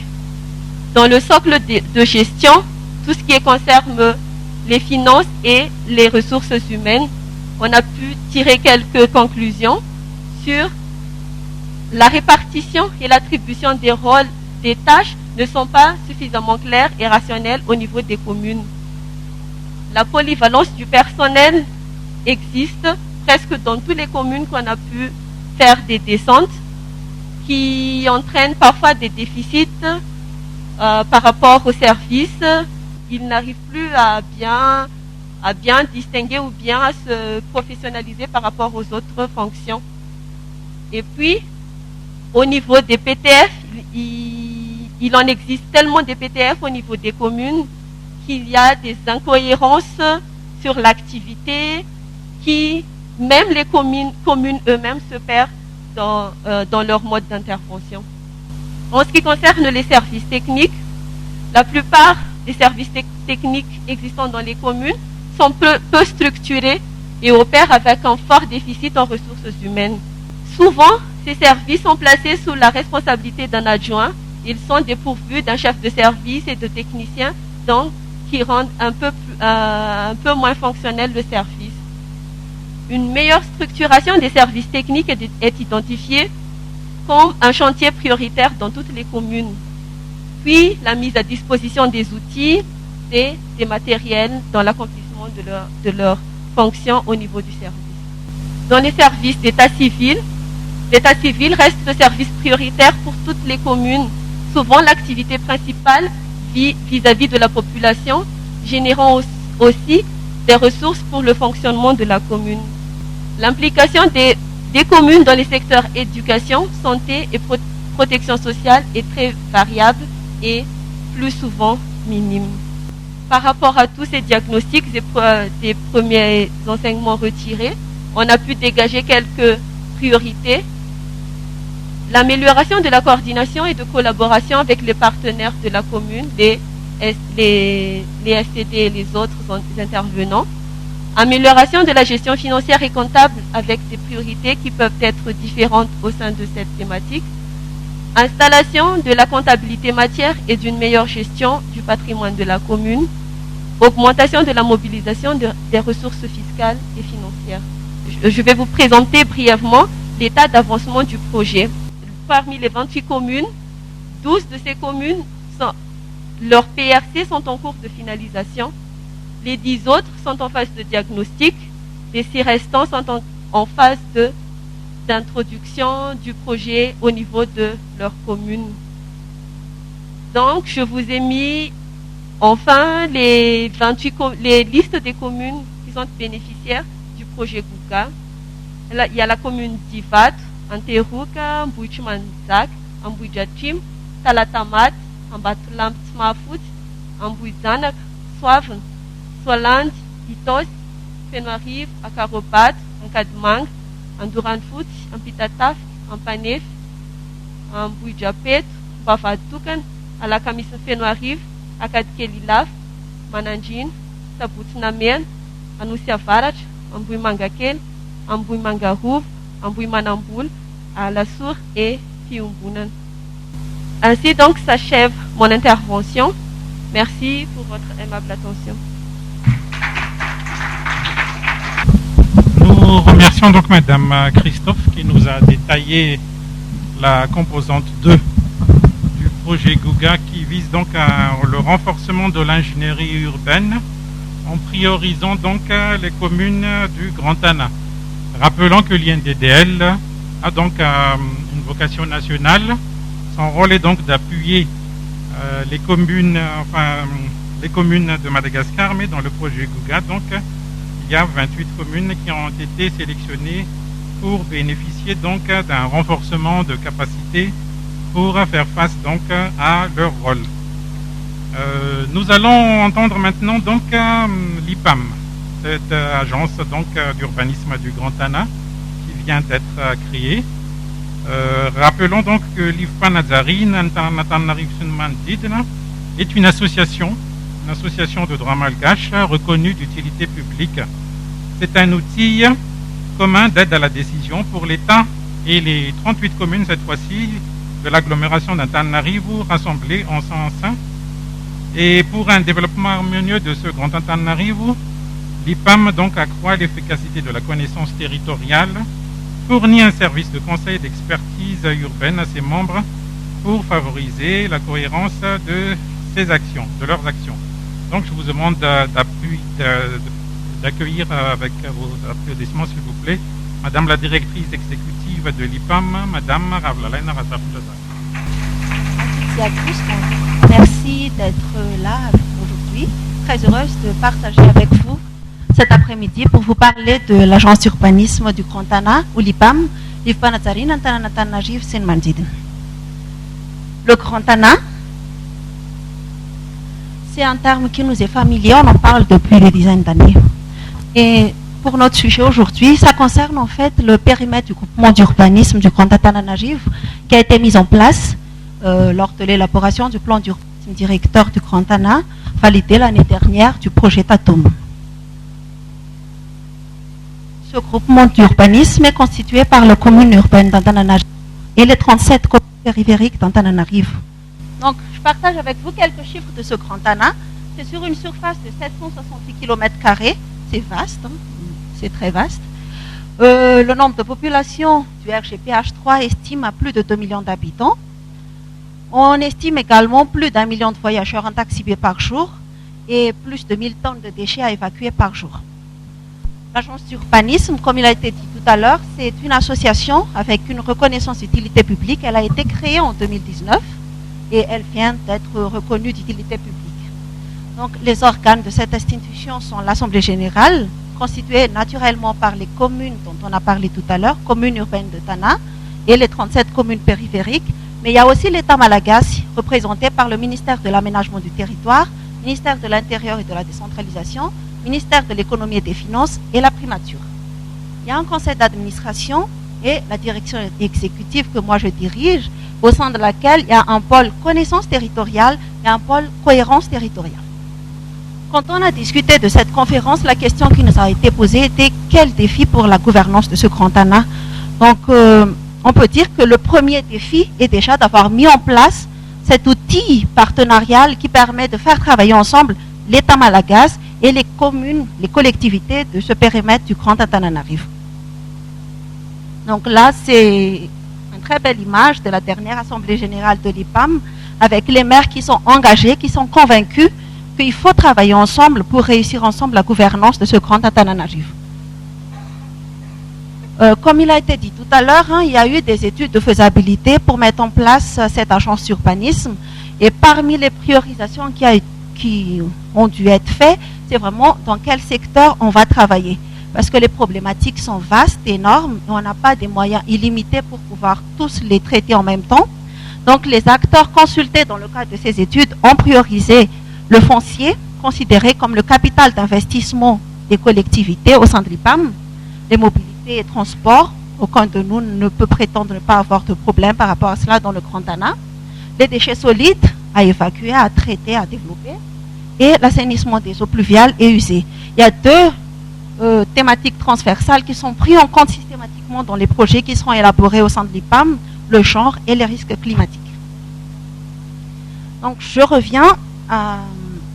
C: Dans le socle de gestion, tout ce qui concerne les finances et les ressources humaines, on a pu tirer quelques conclusions sur la répartition et l'attribution des rôles, des tâches ne sont pas suffisamment claires et rationnelles au niveau des communes. La polyvalence du personnel existe presque dans toutes les communes qu'on a pu faire des descentes qui entraînent parfois des déficits par rapport aux services. Ils n'arrivent plus à bien distinguer ou bien à se professionnaliser par rapport aux autres fonctions. Et puis, au niveau des PTF, il en existe tellement des PTF au niveau des communes qu'il y a des incohérences sur l'activité qui, même les communes eux-mêmes se perdent dans leur mode d'intervention. En ce qui concerne les services techniques, la plupart des services techniques existants dans les communes sont peu structurés et opèrent avec un fort déficit en ressources humaines. Souvent, ces services sont placés sous la responsabilité d'un adjoint. Ils sont dépourvus d'un chef de service et de techniciens, donc qui rendent un peu moins fonctionnel le service. Une meilleure structuration des services techniques est identifiée comme un chantier prioritaire dans toutes les communes. Puis, la mise à disposition des outils et des matériels dans l'accomplissement de leurs fonctions au niveau du service. Dans les services d'état civil reste le service prioritaire pour toutes les communes. Souvent, l'activité principale vis-à-vis de la population, générant aussi des ressources pour le fonctionnement de la commune. L'implication des communes dans les secteurs éducation, santé et protection sociale est très variable et plus souvent minime. Par rapport à tous ces diagnostics des premiers enseignements retirés, on a pu dégager quelques priorités. L'amélioration de la coordination et de collaboration avec les partenaires de la commune, les SCD et les autres intervenants. Amélioration de la gestion financière et comptable avec des priorités qui peuvent être différentes au sein de cette thématique. Installation de la comptabilité matière et d'une meilleure gestion du patrimoine de la commune. Augmentation de la mobilisation des ressources fiscales et financières. Je vais vous présenter brièvement l'état d'avancement du projet. Parmi les 28 communes, 12 de ces communes, leurs PRC sont en cours de finalisation. Les 10 autres sont en phase de diagnostic. Les 6 restants sont en phase d'introduction du projet au niveau de leur commune. Donc, je vous ai mis enfin les listes des communes qui sont bénéficiaires du projet GUKA. Là, il y a la commune d'Ivat, Anteruka, Mbouichmanzak, Ambouijachim, Talatamat, Ambatulam Tsmafut, Ambouizanak, Soaven, Soland, Itos, Fenoariv, Akarobat, Ankadmang, Anduranfut, Ampitataf, Ampanef, Ambouijapet, Bafatukan, Alakamis Fenoariv, Akadkelilaf, Mananjin, Tabutnamen, Anusia Varach, Ambouimangakel, Ambouimangarouv, Ambouimanamboul, Alassour et Fiumbunan. Ainsi donc s'achève mon intervention. Merci pour votre aimable attention.
A: Nous remercions donc Madame Christophe qui nous a détaillé la composante 2 du projet GUGA qui vise donc le renforcement de l'ingénierie urbaine en priorisant donc les communes du Grand Tana. Rappelons que l'INDDL a donc une vocation nationale. Son rôle est donc d'appuyer les communes de Madagascar, mais dans le projet GUGA, donc il y a 28 communes qui ont été sélectionnées pour bénéficier donc d'un renforcement de capacité pour faire face donc à leur rôle. Nous allons entendre maintenant donc l'IPAM, cette agence donc d'urbanisme du Grand Tana qui vient d'être créée. Rappelons donc que l'IFPA Nazarin est une association de droit malgache reconnue d'utilité publique. C'est un outil commun d'aide à la décision pour l'État et les 38 communes, cette fois-ci, de l'agglomération d'Antananarivo rassemblées en son sein. Et pour un développement harmonieux de ce Grand Antananarivo, l'IPAM donc accroît l'efficacité de la connaissance territoriale, fournit un service de conseil et d'expertise urbaine à ses membres pour favoriser la cohérence de ses actions, de leurs actions. Donc je vous demande d'accueillir avec vos applaudissements, s'il vous plaît, Madame la directrice exécutive de l'IPAM, Madame Ravlalena Ratapulazar.
D: À toutes et à tous, merci d'être là aujourd'hui. Très heureuse de partager avec vous cet après-midi pour vous parler de l'agence d'urbanisme du Grand Tana, ou l'IPAM, l'IFPA Nazarin Antananarivo Saint Manzidin. Le Grand Tana, c'est un terme qui nous est familier, on en parle depuis des dizaines d'années. Et pour notre sujet aujourd'hui, ça concerne en fait le périmètre du groupement d'urbanisme du Grand Antananarivo qui a été mis en place lors de l'élaboration du plan d'urbanisme directeur du Grand Tana, validé l'année dernière du projet Tatum. Ce groupement d'urbanisme est constitué par la commune urbaine d'Antananarivo et les 37 communes périphériques d'Antananarivo. Donc, je partage avec vous quelques chiffres de ce Grand Tana. C'est sur une surface de 768 km². C'est vaste, hein, c'est très vaste. Le nombre de population du RGPH3 estime à plus de 2 millions d'habitants. On estime également plus d'1 million de voyageurs en taxi par jour et plus de 1000 tonnes de déchets à évacuer par jour. L'agence d'urbanisme, comme il a été dit tout à l'heure, c'est une association avec une reconnaissance d'utilité publique. Elle a été créée en 2019 et elle vient d'être reconnue d'utilité publique. Donc, les organes de cette institution sont l'Assemblée générale, constituée naturellement par les communes dont on a parlé tout à l'heure, communes urbaines de Tana, et les 37 communes périphériques. Mais il y a aussi l'État malagasy, représenté par le ministère de l'Aménagement du Territoire, ministère de l'Intérieur et de la Décentralisation, ministère de l'Économie et des Finances et la primature. Il y a un conseil d'administration et la direction exécutive que moi je dirige, au sein de laquelle il y a un pôle connaissance territoriale et un pôle cohérence territoriale. Quand on a discuté de cette conférence, la question qui nous a été posée était quel défi pour la gouvernance de ce Grand Tana. Donc, on peut dire que le premier défi est déjà d'avoir mis en place cet outil partenarial qui permet de faire travailler ensemble l'État malagasy et les communes, les collectivités de ce périmètre du Grand Antananarivo. Donc là, c'est une très belle image de la dernière Assemblée générale de l'IPAM avec les maires qui sont engagés, qui sont convaincus qu'il faut travailler ensemble pour réussir ensemble la gouvernance de ce Grand Antananarivo. Comme il a été dit tout à l'heure, il y a eu des études de faisabilité pour mettre en place cette agence d'urbanisme. Et parmi les priorisations qui ont dû être faites, c'est vraiment dans quel secteur on va travailler. Parce que les problématiques sont vastes, énormes, et on n'a pas des moyens illimités pour pouvoir tous les traiter en même temps. Donc les acteurs consultés dans le cadre de ces études ont priorisé le foncier, considéré comme le capital d'investissement des collectivités au sein de l'IPAM, les mobilités et transports, aucun de nous ne peut prétendre ne pas avoir de problème par rapport à cela dans le Grand Tana, les déchets solides à évacuer, à traiter, à développer, et l'assainissement des eaux pluviales et usées. Il y a deux thématiques transversales qui sont prises en compte systématiquement dans les projets qui seront élaborés au sein de l'IPAM, le genre et les risques climatiques. Donc je reviens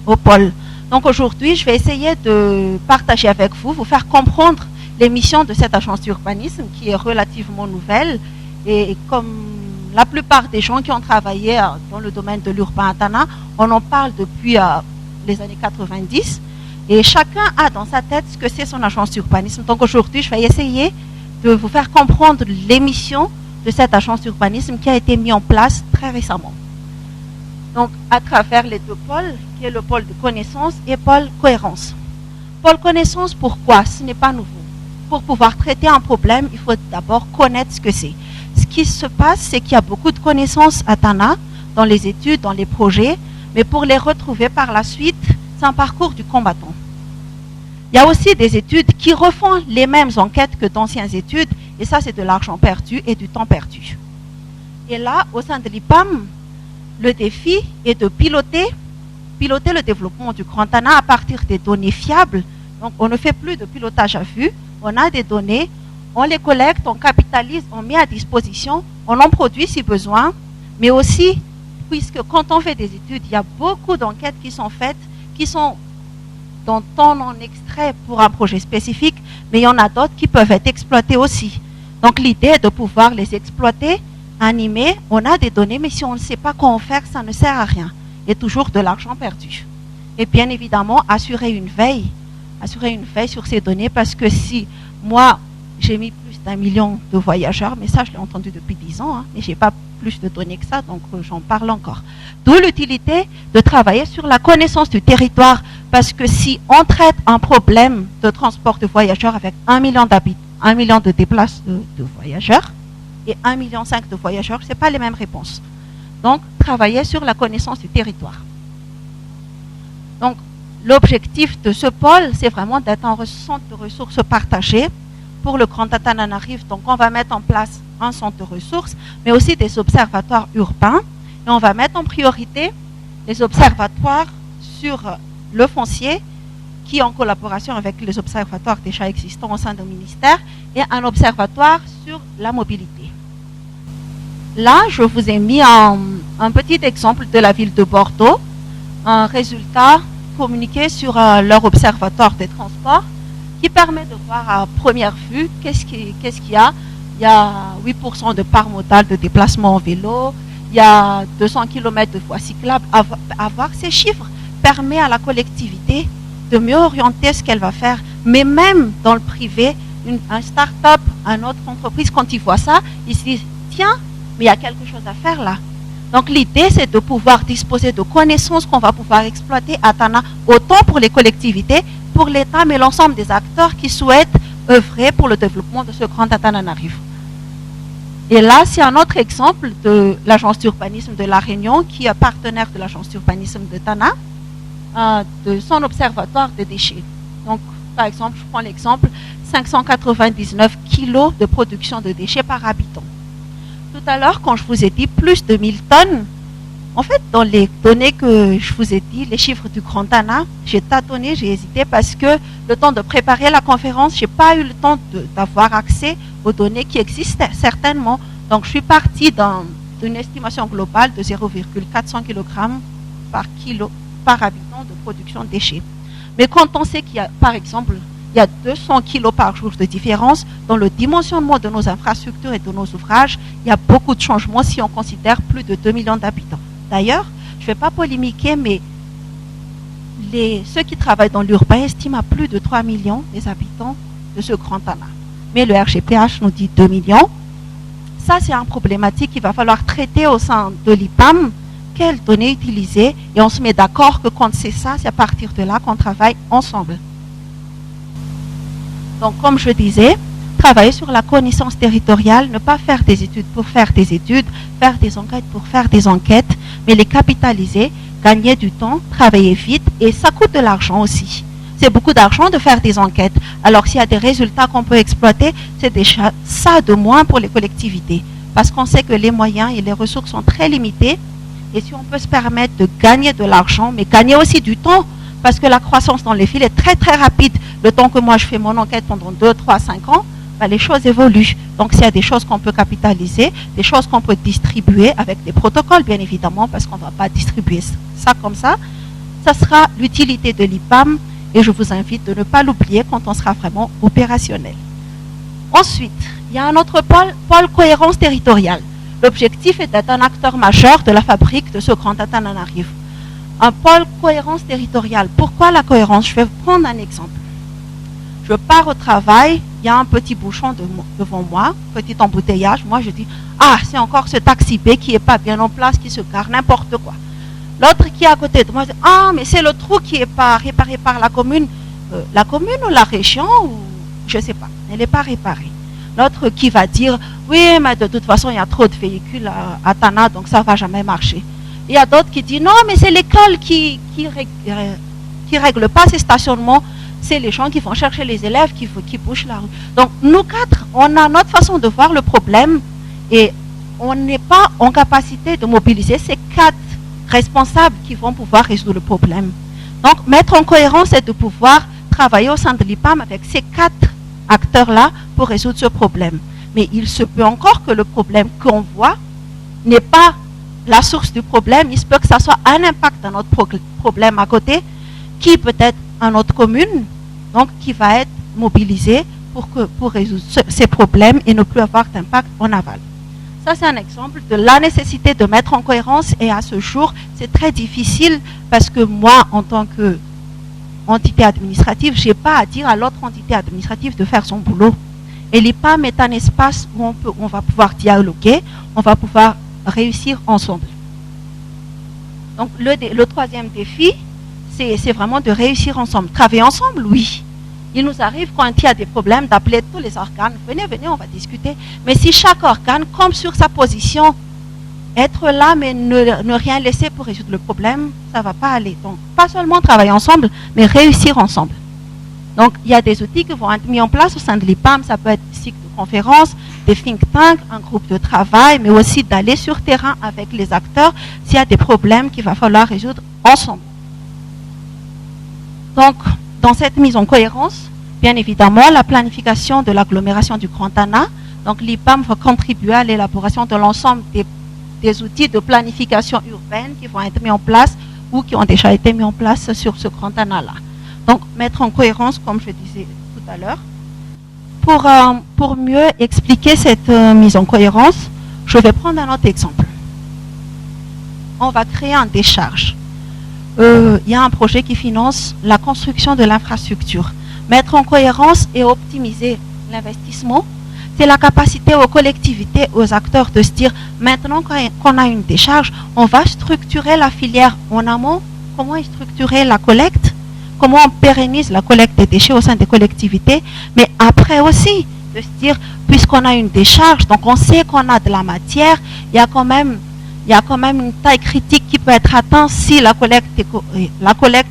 D: au pôle. Donc aujourd'hui, je vais essayer de partager avec vous, vous faire comprendre les missions de cette agence d'urbanisme qui est relativement nouvelle et comme la plupart des gens qui ont travaillé dans le domaine de l'urbain Tana, on en parle depuis les années 90 et chacun a dans sa tête ce que c'est son agence d'urbanisme. Donc aujourd'hui, je vais essayer de vous faire comprendre les missions de cette agence d'urbanisme qui a été mise en place très récemment. Donc à travers les deux pôles, qui est le pôle de connaissance et pôle cohérence. Pôle connaissance, pourquoi? Ce n'est pas nouveau. Pour pouvoir traiter un problème, il faut d'abord connaître ce que c'est. Ce qui se passe, c'est qu'il y a beaucoup de connaissances à Tana, dans les études, dans les projets, mais pour les retrouver par la suite, c'est un parcours du combattant. Il y a aussi des études qui refont les mêmes enquêtes que d'anciennes études, et ça, c'est de l'argent perdu et du temps perdu. Et là, au sein de l'IPAM, le défi est de piloter le développement du Grand Tana à partir des données fiables. Donc, on ne fait plus de pilotage à vue. On a des données, on les collecte, on capitalise, on met à disposition, on en produit si besoin. Mais aussi, puisque quand on fait des études, il y a beaucoup d'enquêtes qui sont faites, dont on en extrait pour un projet spécifique, mais il y en a d'autres qui peuvent être exploitées aussi. Donc, l'idée est de pouvoir les exploiter, animer. On a des données, mais si on ne sait pas quoi en faire, ça ne sert à rien. Il y a toujours de l'argent perdu. Et bien évidemment, assurer une veille sur ces données, parce que si moi, j'ai mis plus d'1 million de voyageurs, mais ça, je l'ai entendu depuis 10 ans, mais je n'ai pas plus de données que ça, donc j'en parle encore. D'où l'utilité de travailler sur la connaissance du territoire, parce que si on traite un problème de transport de voyageurs avec 1 million d'habitants, 1 million de déplacements de voyageurs, et 1,5 million de voyageurs, ce n'est pas les mêmes réponses. Donc, travailler sur la connaissance du territoire. Donc, l'objectif de ce pôle, c'est vraiment d'être un centre de ressources partagées pour le Grand Antananarivo. Donc, on va mettre en place un centre de ressources, mais aussi des observatoires urbains. Et on va mettre en priorité les observatoires sur le foncier, qui en collaboration avec les observatoires déjà existants au sein du ministère, et un observatoire sur la mobilité. Là, je vous ai mis un petit exemple de la ville de Bordeaux, un résultat communiqué sur leur observatoire des transports, qui permet de voir à première vue qu'est-ce qu'il y a. Il y a 8% de part modale de déplacement en vélo, il y a 200 km de voies cyclables. Avoir ces chiffres permet à la collectivité de mieux orienter ce qu'elle va faire. Mais même dans le privé, un start-up, une autre entreprise, quand ils voient ça, ils se disent, tiens, mais il y a quelque chose à faire là. Donc l'idée, c'est de pouvoir disposer de connaissances qu'on va pouvoir exploiter à Tana, autant pour les collectivités, pour l'État, mais l'ensemble des acteurs qui souhaitent œuvrer pour le développement de ce Grand Antananarivo. Et là, c'est un autre exemple de l'agence d'urbanisme de La Réunion, qui est partenaire de l'agence d'urbanisme de Tana, de son observatoire des déchets. Donc, par exemple, je prends l'exemple, 599 kilos de production de déchets par habitant. Tout à l'heure, quand je vous ai dit plus de 1000 tonnes, en fait, dans les données que je vous ai dit, les chiffres du Grand Tana, j'ai tâtonné, j'ai hésité parce que le temps de préparer la conférence, je n'ai pas eu le temps d'avoir accès aux données qui existent certainement. Donc, je suis partie d'une estimation globale de 0,400 kg par habitant de production de déchets. Mais quand on sait qu'il y a, par exemple, il y a 200 kilos par jour de différence dans le dimensionnement de nos infrastructures et de nos ouvrages, il y a beaucoup de changements si on considère plus de 2 millions d'habitants. D'ailleurs, je ne vais pas polémiquer, mais ceux qui travaillent dans l'urbain estiment à plus de 3 millions les habitants de ce Grand Tana. Mais le RGPH nous dit 2 millions. Ça, c'est une problématique qu'il va falloir traiter au sein de l'IPAM. Quelles données utiliser? Et on se met d'accord que quand c'est ça, c'est à partir de là qu'on travaille ensemble. Donc, comme je disais, travailler sur la connaissance territoriale, ne pas faire des études pour faire des études, faire des enquêtes pour faire des enquêtes, mais les capitaliser, gagner du temps, travailler vite, et ça coûte de l'argent aussi. C'est beaucoup d'argent de faire des enquêtes. Alors, s'il y a des résultats qu'on peut exploiter, c'est déjà ça de moins pour les collectivités. Parce qu'on sait que les moyens et les ressources sont très limités. Et si on peut se permettre de gagner de l'argent, mais gagner aussi du temps, parce que la croissance dans les villes est très très rapide. Le temps que moi je fais mon enquête pendant 2, 3, 5 ans, les choses évoluent. Donc s'il y a des choses qu'on peut capitaliser, des choses qu'on peut distribuer avec des protocoles bien évidemment, parce qu'on ne va pas distribuer ça comme ça, ça sera l'utilité de l'IPAM et je vous invite de ne pas l'oublier quand on sera vraiment opérationnel. Ensuite, il y a un autre pôle cohérence territoriale. L'objectif est d'être un acteur majeur de la fabrique de ce Grand Antananarivo. Un pôle cohérence territoriale. Pourquoi la cohérence? Je vais vous prendre un exemple. Je pars au travail, il y a un petit bouchon devant moi, petit embouteillage. Moi, je dis, ah, c'est encore ce taxi B qui n'est pas bien en place, qui se gare n'importe quoi. L'autre qui est à côté de moi dit, ah, mais c'est le trou qui n'est pas réparé par la commune. La commune ou la région, ou je ne sais pas, elle n'est pas réparée. L'autre qui va dire, oui, mais de toute façon, il y a trop de véhicules à Tana, donc ça ne va jamais marcher. Il y a d'autres qui disent, non, mais c'est l'école qui règle pas ces stationnements. C'est les gens qui vont chercher les élèves qui bougent la rue. Donc, nous quatre, on a notre façon de voir le problème. Et on n'est pas en capacité de mobiliser ces 4 responsables qui vont pouvoir résoudre le problème. Donc, mettre en cohérence, c'est de pouvoir travailler au sein de l'IPAM avec ces 4 acteurs-là pour résoudre ce problème. Mais il se peut encore que le problème qu'on voit n'est pas la source du problème. Il se peut que ça soit un impact dans notre problème à côté, qui peut être à notre commune, donc qui va être mobilisé pour résoudre ces problèmes et ne plus avoir d'impact en aval. Ça, c'est un exemple de la nécessité de mettre en cohérence, et à ce jour, c'est très difficile parce que moi, en tant qu'entité administrative, je n'ai pas à dire à l'autre entité administrative de faire son boulot. Et l'IPAM est un espace où on va pouvoir dialoguer, on va pouvoir réussir ensemble. Donc, le troisième défi, c'est vraiment de réussir ensemble. Travailler ensemble, oui. Il nous arrive, quand il y a des problèmes, d'appeler tous les organes. Venez, on va discuter. Mais si chaque organe, comme sur sa position, être là, mais ne rien laisser pour résoudre le problème, ça ne va pas aller. Donc, pas seulement travailler ensemble, mais réussir ensemble. Donc, il y a des outils qui vont être mis en place au sein de l'IPAM. Ça peut être des cycles de conférences, des think tanks, un groupe de travail, mais aussi d'aller sur terrain avec les acteurs s'il y a des problèmes qu'il va falloir résoudre ensemble. Donc, dans cette mise en cohérence, bien évidemment, la planification de l'agglomération du Grand Tana. Donc, l'IPAM va contribuer à l'élaboration de l'ensemble des outils de planification urbaine qui vont être mis en place ou qui ont déjà été mis en place sur ce Grand Tana-là. Donc, mettre en cohérence, comme je disais tout à l'heure. Pour mieux expliquer cette mise en cohérence, je vais prendre un autre exemple. On va créer un décharge. Il y a un projet qui finance la construction de l'infrastructure. Mettre en cohérence et optimiser l'investissement, c'est la capacité aux collectivités, aux acteurs de se dire, maintenant qu'on a une décharge, on va structurer la filière en amont. Comment structurer la collecte? Comment on pérennise la collecte des déchets au sein des collectivités? Mais après aussi, de se dire, puisqu'on a une décharge, donc on sait qu'on a de la matière, il y a quand même une taille critique qui peut être atteinte si la collecte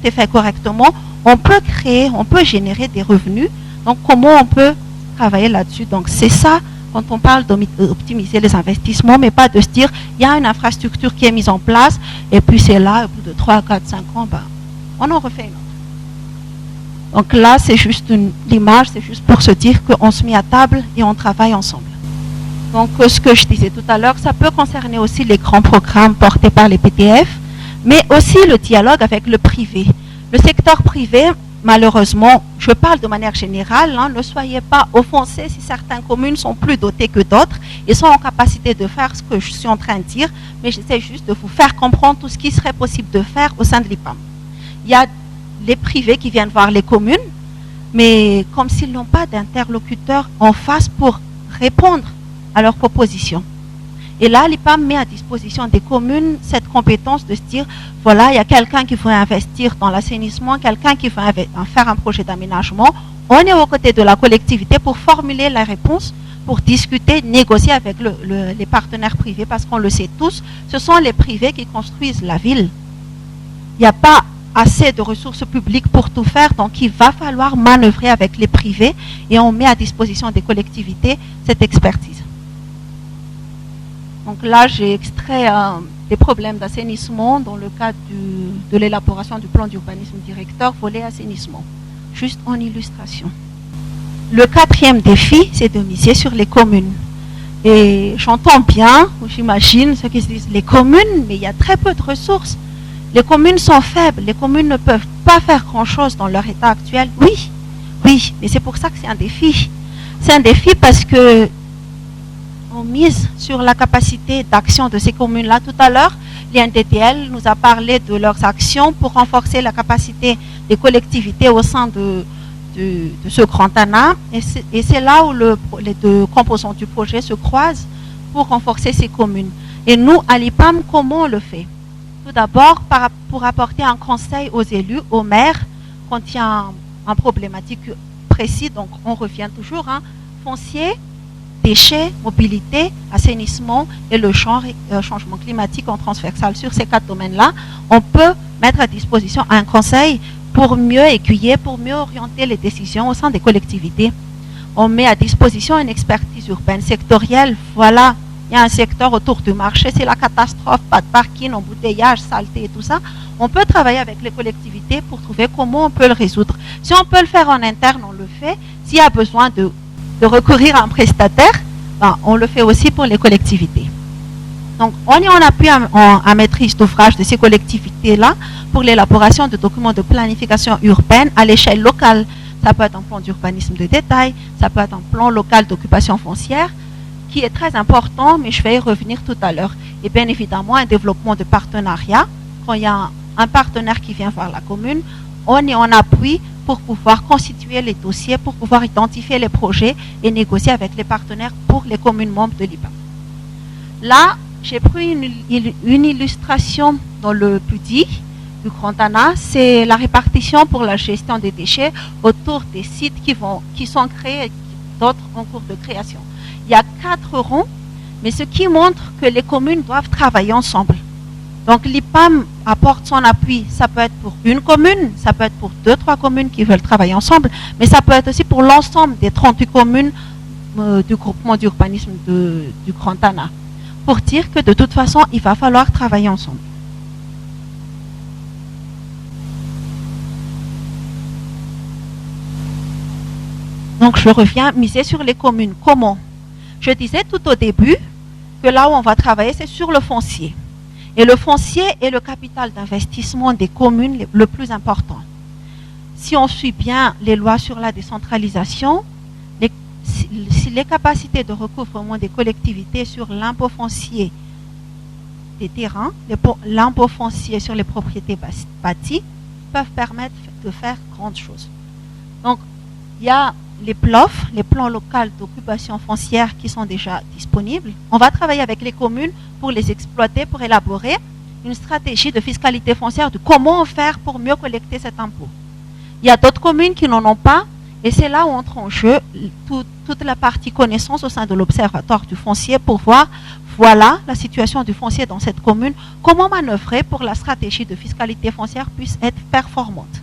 D: est faite correctement. On peut générer des revenus. Donc, comment on peut travailler là-dessus? Donc, c'est ça quand on parle d'optimiser les investissements, mais pas de se dire, il y a une infrastructure qui est mise en place, et puis c'est là, au bout de 3, 4, 5 ans, on en refait une autre. Donc là, c'est juste l'image, c'est juste pour se dire qu'on se met à table et on travaille ensemble. Donc, ce que je disais tout à l'heure, ça peut concerner aussi les grands programmes portés par les PTF, mais aussi le dialogue avec le privé. Le secteur privé, malheureusement, je parle de manière générale, ne soyez pas offensés si certaines communes sont plus dotées que d'autres et sont en capacité de faire ce que je suis en train de dire, mais j'essaie juste de vous faire comprendre tout ce qui serait possible de faire au sein de l'IPAM. Il y a les privés qui viennent voir les communes, mais comme s'ils n'ont pas d'interlocuteur en face pour répondre à leurs propositions. Et là, l'IPAM met à disposition des communes cette compétence de se dire, voilà, il y a quelqu'un qui veut investir dans l'assainissement, quelqu'un qui veut faire un projet d'aménagement. On est aux côtés de la collectivité pour formuler la réponse, pour discuter, négocier avec les partenaires privés, parce qu'on le sait tous, ce sont les privés qui construisent la ville. Il n'y a pas assez de ressources publiques pour tout faire, donc il va falloir manœuvrer avec les privés et on met à disposition des collectivités cette expertise. Donc là, j'ai extrait des problèmes d'assainissement dans le cadre de l'élaboration du plan d'urbanisme directeur, volet assainissement, juste en illustration. Le 4e défi, c'est de miser sur les communes. Et j'entends bien, j'imagine, ceux qui se disent, les communes, mais il y a très peu de ressources. Les communes sont faibles, les communes ne peuvent pas faire grand-chose dans leur état actuel. Oui, mais c'est pour ça que c'est un défi. C'est un défi parce que on mise sur la capacité d'action de ces communes-là. Tout à l'heure, l'INDTL nous a parlé de leurs actions pour renforcer la capacité des collectivités au sein de ce Grand Tana. Et c'est là où les deux composants du projet se croisent pour renforcer ces communes. Et nous, à l'IPAM, comment on le fait? Tout d'abord, pour apporter un conseil aux élus, aux maires, quand il y a un problématique précis, donc on revient toujours, foncier, déchets, mobilité, assainissement et le changement climatique en transversal. Sur ces 4 domaines-là, on peut mettre à disposition un conseil pour mieux aiguiller, pour mieux orienter les décisions au sein des collectivités. On met à disposition une expertise urbaine sectorielle. Voilà, il il y a un secteur autour du marché, c'est la catastrophe, pas de parking, embouteillage, saleté et tout ça. On peut travailler avec les collectivités pour trouver comment on peut le résoudre. Si on peut le faire en interne, on le fait. S'il y a besoin de recourir à un prestataire, ben, on le fait aussi pour les collectivités. Donc, on est en appui à maîtrise d'ouvrage de ces collectivités-là pour l'élaboration de documents de planification urbaine à l'échelle locale. Ça peut être un plan d'urbanisme de détail, ça peut être un plan local d'occupation foncière, qui est très important, mais je vais y revenir tout à l'heure. Et bien évidemment, un développement de partenariat. Quand il y a un partenaire qui vient voir la commune, on est en appui pour pouvoir constituer les dossiers, pour pouvoir identifier les projets et négocier avec les partenaires pour les communes membres de l'IPAM. Là, j'ai pris une illustration dans le PUDI du Grand Tana, c'est la répartition pour la gestion des déchets autour des sites qui sont créés et d'autres en cours de création. Il y a 4 ronds, mais ce qui montre que les communes doivent travailler ensemble. Donc l'IPAM apporte son appui, ça peut être pour une commune, ça peut être pour 2-3 communes qui veulent travailler ensemble, mais ça peut être aussi pour l'ensemble des 38 communes du groupement d'urbanisme du Grand Tana, pour dire que de toute façon, il va falloir travailler ensemble. Donc je reviens, miser sur les communes. Comment? Je disais tout au début que là où on va travailler, c'est sur le foncier. Et le foncier est le capital d'investissement des communes le plus important. Si on suit bien les lois sur la décentralisation, les capacités de recouvrement des collectivités sur l'impôt foncier des terrains, l'impôt foncier sur les propriétés bâties, peuvent permettre de faire grandes choses. Donc, il y a les PLOF, les plans locaux d'occupation foncière qui sont déjà disponibles. On va travailler avec les communes pour les exploiter, pour élaborer une stratégie de fiscalité foncière de comment faire pour mieux collecter cet impôt. Il y a d'autres communes qui n'en ont pas, et c'est là où entre en jeu toute la partie connaissance au sein de l'Observatoire du foncier pour voir, voilà la situation du foncier dans cette commune, comment manœuvrer pour que la stratégie de fiscalité foncière puisse être performante.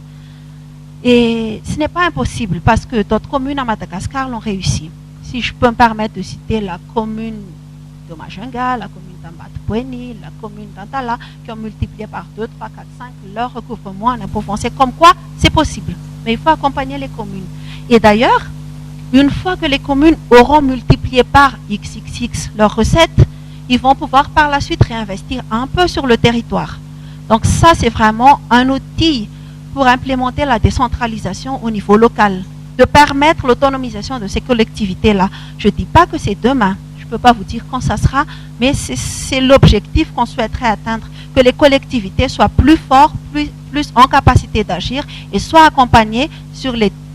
D: Et ce n'est pas impossible parce que d'autres communes à Madagascar l'ont réussi. Si je peux me permettre de citer la commune de Majunga, la commune d'Ambatpoeni, la commune d'Antala, qui ont multiplié par 2, 3, 4, 5 leur recouvrement en impôt foncier, comme quoi c'est possible. Mais il faut accompagner les communes. Et d'ailleurs, une fois que les communes auront multiplié par XXX leurs recettes, ils vont pouvoir par la suite réinvestir un peu sur le territoire. Donc ça, c'est vraiment un outil pour implémenter la décentralisation au niveau local, de permettre l'autonomisation de ces collectivités-là. Je ne dis pas que c'est demain, je ne peux pas vous dire quand ça sera, mais c'est l'objectif qu'on souhaiterait atteindre, que les collectivités soient plus fortes, plus en capacité d'agir et soient accompagnées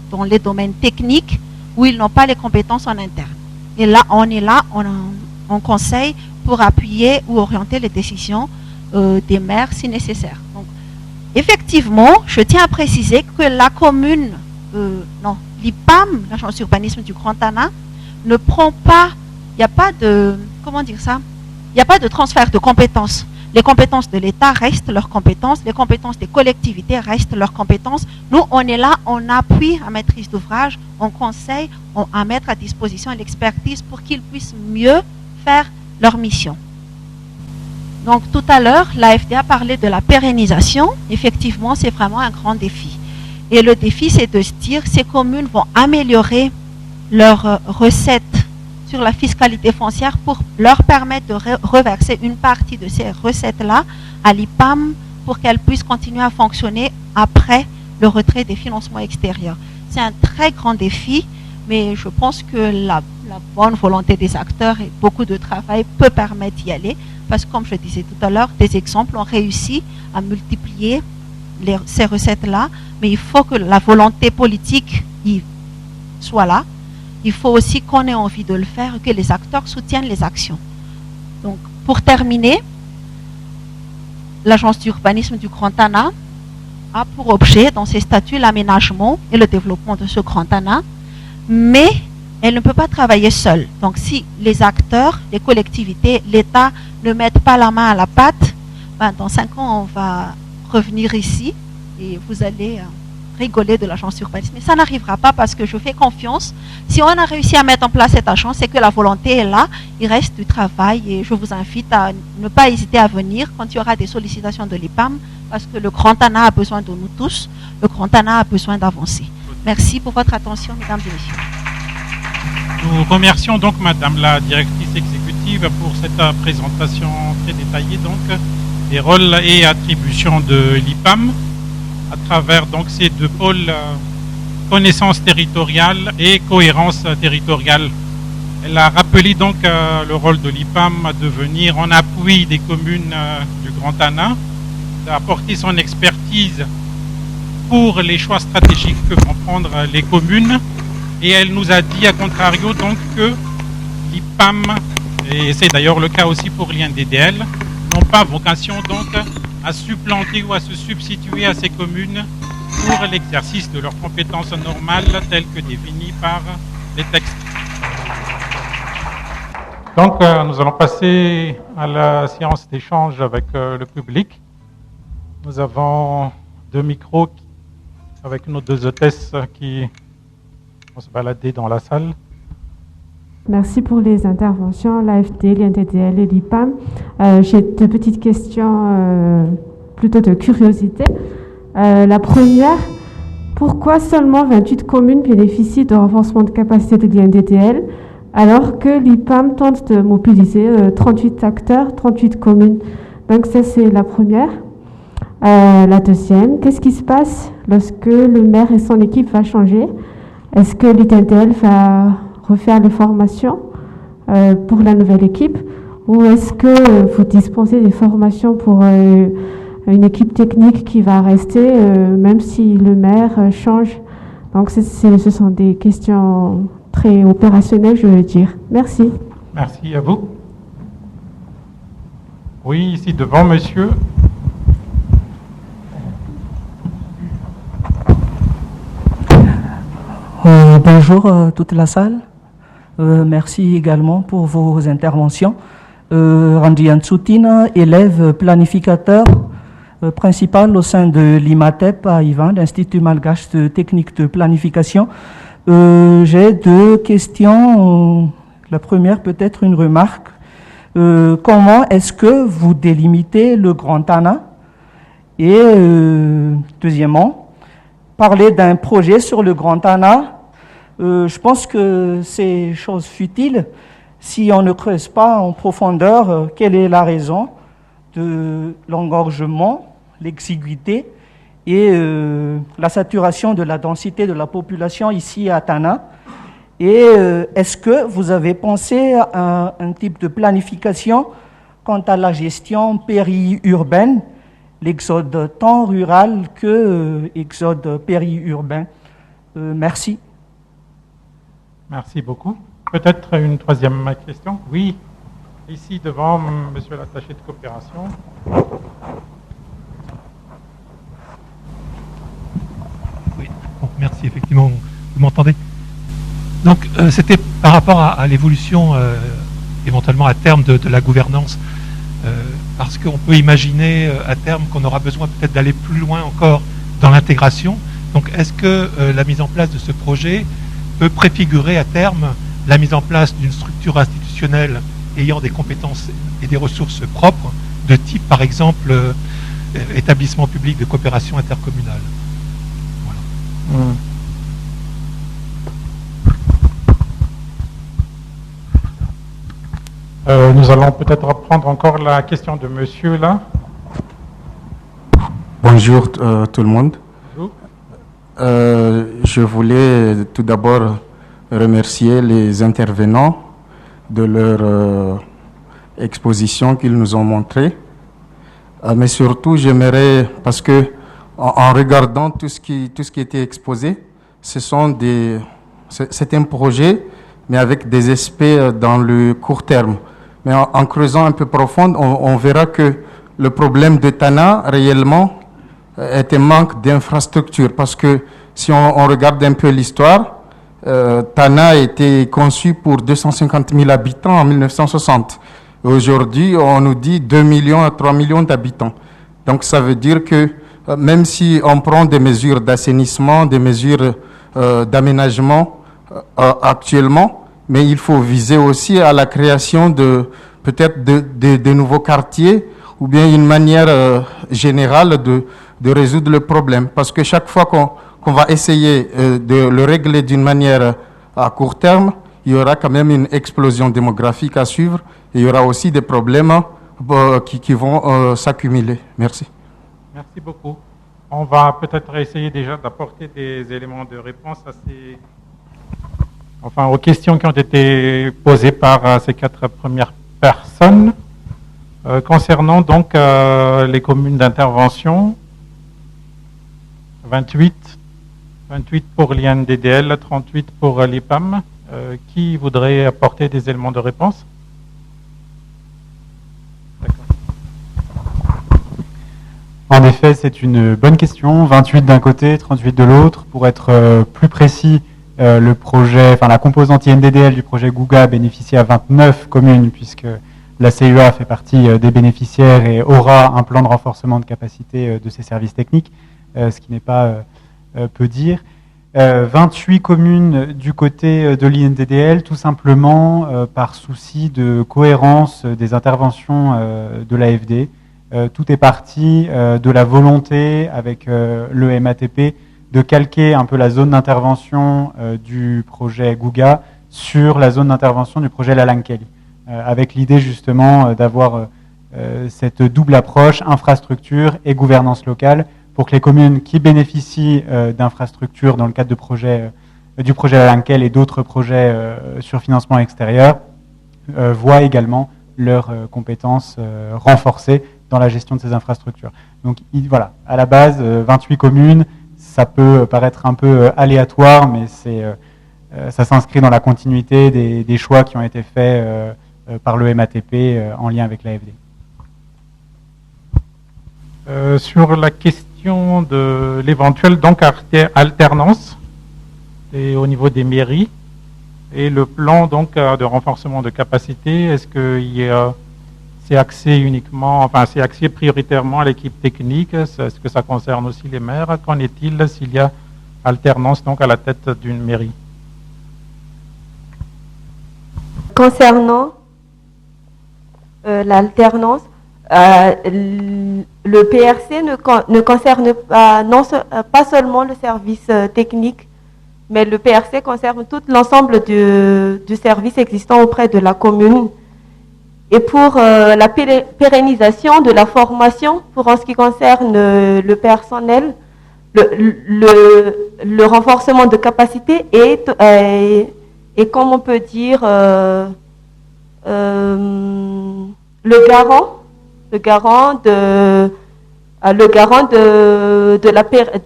D: dans les domaines techniques où ils n'ont pas les compétences en interne. Et là, on conseille pour appuyer ou orienter les décisions des maires si nécessaire. Donc, effectivement, je tiens à préciser que la commune, l'IPAM, l'agence d'urbanisme du Grand Tana, ne prend pas, il n'y a pas de, comment dire ça, il n'y a pas de transfert de compétences. Les compétences de l'État restent leurs compétences, les compétences des collectivités restent leurs compétences. Nous, on est là, on appuie à maîtrise d'ouvrage, on conseille à mettre à disposition l'expertise pour qu'ils puissent mieux faire leur mission. Donc tout à l'heure, l'AFD a parlé de la pérennisation. Effectivement, c'est vraiment un grand défi. Et le défi, c'est de se dire que ces communes vont améliorer leurs recettes sur la fiscalité foncière pour leur permettre de reverser une partie de ces recettes-là à l'IPAM pour qu'elles puissent continuer à fonctionner après le retrait des financements extérieurs. C'est un très grand défi, mais je pense que la bonne volonté des acteurs et beaucoup de travail peut permettre d'y aller. Parce que, comme je disais tout à l'heure, des exemples ont réussi à multiplier ces recettes-là, mais il faut que la volonté politique y soit là. Il faut aussi qu'on ait envie de le faire, que les acteurs soutiennent les actions. Donc, pour terminer, l'agence d'urbanisme du Grand Tana a pour objet, dans ses statuts, l'aménagement et le développement de ce Grand Tana, mais elle ne peut pas travailler seule. Donc, si les acteurs, les collectivités, l'État ne mettent pas la main à la pâte, dans 5 ans, on va revenir ici et vous allez rigoler de l'agence urbanisme. Mais ça n'arrivera pas parce que je fais confiance. Si on a réussi à mettre en place cette agence, c'est que la volonté est là. Il reste du travail et je vous invite à ne pas hésiter à venir quand il y aura des sollicitations de l'IPAM parce que le Grand ANA a besoin de nous tous. Le Grand ANA a besoin d'avancer. Merci pour votre attention, mesdames et messieurs.
A: Nous remercions donc Madame la directrice exécutive pour cette présentation très détaillée donc des rôles et attributions de l'IPAM à travers donc ces deux pôles connaissance territoriale et cohérence territoriale. Elle a rappelé donc le rôle de l'IPAM de venir en appui des communes du Grand ANA, d'apporter son expertise pour les choix stratégiques que vont prendre les communes. Et elle nous a dit, à contrario, donc, que l'IPAM, et c'est d'ailleurs le cas aussi pour l'INDDL, n'ont pas vocation donc à supplanter ou à se substituer à ces communes pour l'exercice de leurs compétences normales telles que définies par les textes. Donc, nous allons passer à la séance d'échange avec le public. Nous avons 2 micros avec nos 2 hôtesses qui vont se balader dans la salle.
E: Merci pour les interventions, l'AFD, l'INDDL et l'IPAM. J'ai 2 petites questions plutôt de curiosité. La première, pourquoi seulement 28 communes bénéficient de renforcement de capacité de l'INDDL alors que l'IPAM tente de mobiliser 38 acteurs, 38 communes? Donc ça, c'est la première. La deuxième, qu'est-ce qui se passe lorsque le maire et son équipe va changer? Est-ce que l'INDDL va refaire les formations pour la nouvelle équipe ou est-ce que vous dispensez des formations pour une équipe technique qui va rester même si le maire change? Donc ce sont des questions très opérationnelles, je veux dire. Merci.
A: Merci à vous. Oui, ici devant, monsieur.
F: Bonjour toute la salle. Merci également pour vos interventions. Randy Tsoutina, élève planificateur principal au sein de l'IMATEP à Ivan, l'Institut malgache de technique de planification. J'ai 2 questions. La première, peut-être une remarque. Comment est-ce que vous délimitez le Grand ANA? Et deuxièmement, parler d'un projet sur le Grand ANA, je pense que c'est chose futile si on ne creuse pas en profondeur quelle est la raison de l'engorgement, l'exiguïté et la saturation de la densité de la population ici à Tana. Et est-ce que vous avez pensé à un type de planification quant à la gestion périurbaine, l'exode tant rural que exode périurbain? Merci.
A: Merci beaucoup. Peut-être une 3e question? Oui, ici devant, monsieur l'attaché de coopération.
G: Oui, bon, merci, effectivement, vous m'entendez? Donc, c'était par rapport à l'évolution, éventuellement à terme, de la gouvernance, parce qu'on peut imaginer à terme qu'on aura besoin peut-être d'aller plus loin encore dans l'intégration. Donc, est-ce que la mise en place de ce projet peut préfigurer à terme la mise en place d'une structure institutionnelle ayant des compétences et des ressources propres, de type, par exemple, établissement public de coopération intercommunale? Voilà.
A: Nous allons peut-être reprendre encore la question de monsieur là.
H: Bonjour tout le monde.
A: Bonjour.
H: Je voulais tout d'abord remercier les intervenants de leur exposition qu'ils nous ont montrée. Mais surtout, j'aimerais, parce que en regardant tout ce qui était exposé, c'est un projet, mais avec des aspects dans le court terme. Mais en creusant un peu profond, on verra que le problème de Tana, réellement, est un manque d'infrastructure. Parce que si on regarde un peu l'histoire, Tana a été conçu pour 250 000 habitants en 1960. Aujourd'hui, on nous dit 2 millions à 3 millions d'habitants. Donc ça veut dire que même si on prend des mesures d'assainissement, des mesures d'aménagement actuellement, mais il faut viser aussi à la création de peut-être de nouveaux quartiers ou bien une manière générale de résoudre le problème. Parce que chaque fois qu'on va essayer de le régler d'une manière à court terme, il y aura quand même une explosion démographique à suivre et il y aura aussi des problèmes qui vont s'accumuler. Merci.
A: Merci beaucoup. On va peut-être essayer déjà d'apporter des éléments de réponse aux questions qui ont été posées par ces 4 premières personnes. Concernant donc les communes d'intervention, 28 pour l'INDDL, 38 pour l'IPAM. Qui voudrait apporter des éléments de réponse?
B: En effet, c'est une bonne question. 28 d'un côté, 38 de l'autre. Pour être plus précis, le projet, la composante INDDL du projet Gouga bénéficie à 29 communes, puisque la CEA fait partie des bénéficiaires et aura un plan de renforcement de capacité de ses services techniques, ce qui n'est pas peu dire. 28 communes du côté de l'INDDL, tout simplement par souci de cohérence des interventions de l'AFD. Tout est parti de la volonté avec le MATP de calquer un peu la zone d'intervention du projet Gouga sur la zone d'intervention du projet Lalankeli, avec l'idée justement d'avoir cette double approche, infrastructure et gouvernance locale, pour que les communes qui bénéficient d'infrastructures dans le cadre du projet Lalankel et d'autres projets sur financement extérieur voient également leurs compétences renforcées dans la gestion de ces infrastructures. Donc voilà, à la base, 28 communes, ça peut paraître un peu aléatoire, mais ça s'inscrit dans la continuité des choix qui ont été faits par le MATP en lien avec l'AFD.
A: Sur la question de l'éventuelle alternance et au niveau des mairies et le plan de renforcement de capacité, est-ce que c'est axé c'est axé prioritairement à l'équipe technique? Est-ce que ça concerne aussi les maires? Qu'en est-il s'il y a alternance à la tête d'une mairie?
C: Concernant l'alternance, le PRC ne concerne pas seulement le service technique, mais le PRC concerne tout l'ensemble du service existant auprès de la commune. Et pour la pérennisation de la formation, pour en ce qui concerne le personnel, le renforcement de capacité et comme on peut dire, le garant de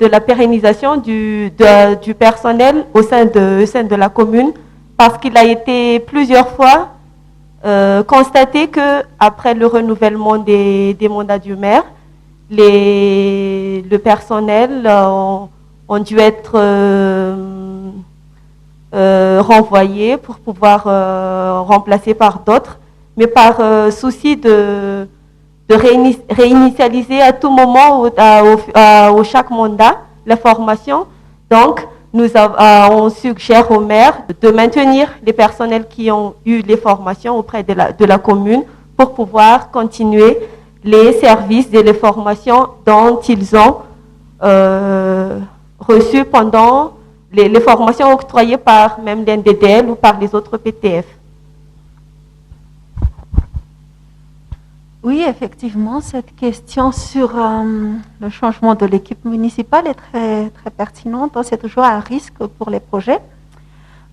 C: la pérennisation du personnel au sein de la commune, parce qu'il a été plusieurs fois constaté que après le renouvellement des mandats du maire, le personnel ont dû être renvoyés pour pouvoir remplacer par d'autres, mais par souci de réinitialiser à tout moment au chaque mandat la formation. Donc, on suggère au maire de maintenir les personnels qui ont eu les formations auprès de la commune pour pouvoir continuer les services et les formations dont ils ont reçu pendant les formations octroyées par même l'NDDL ou par les autres PTF.
D: Oui, effectivement, cette question sur le changement de l'équipe municipale est très, très pertinente. C'est toujours un risque pour les projets.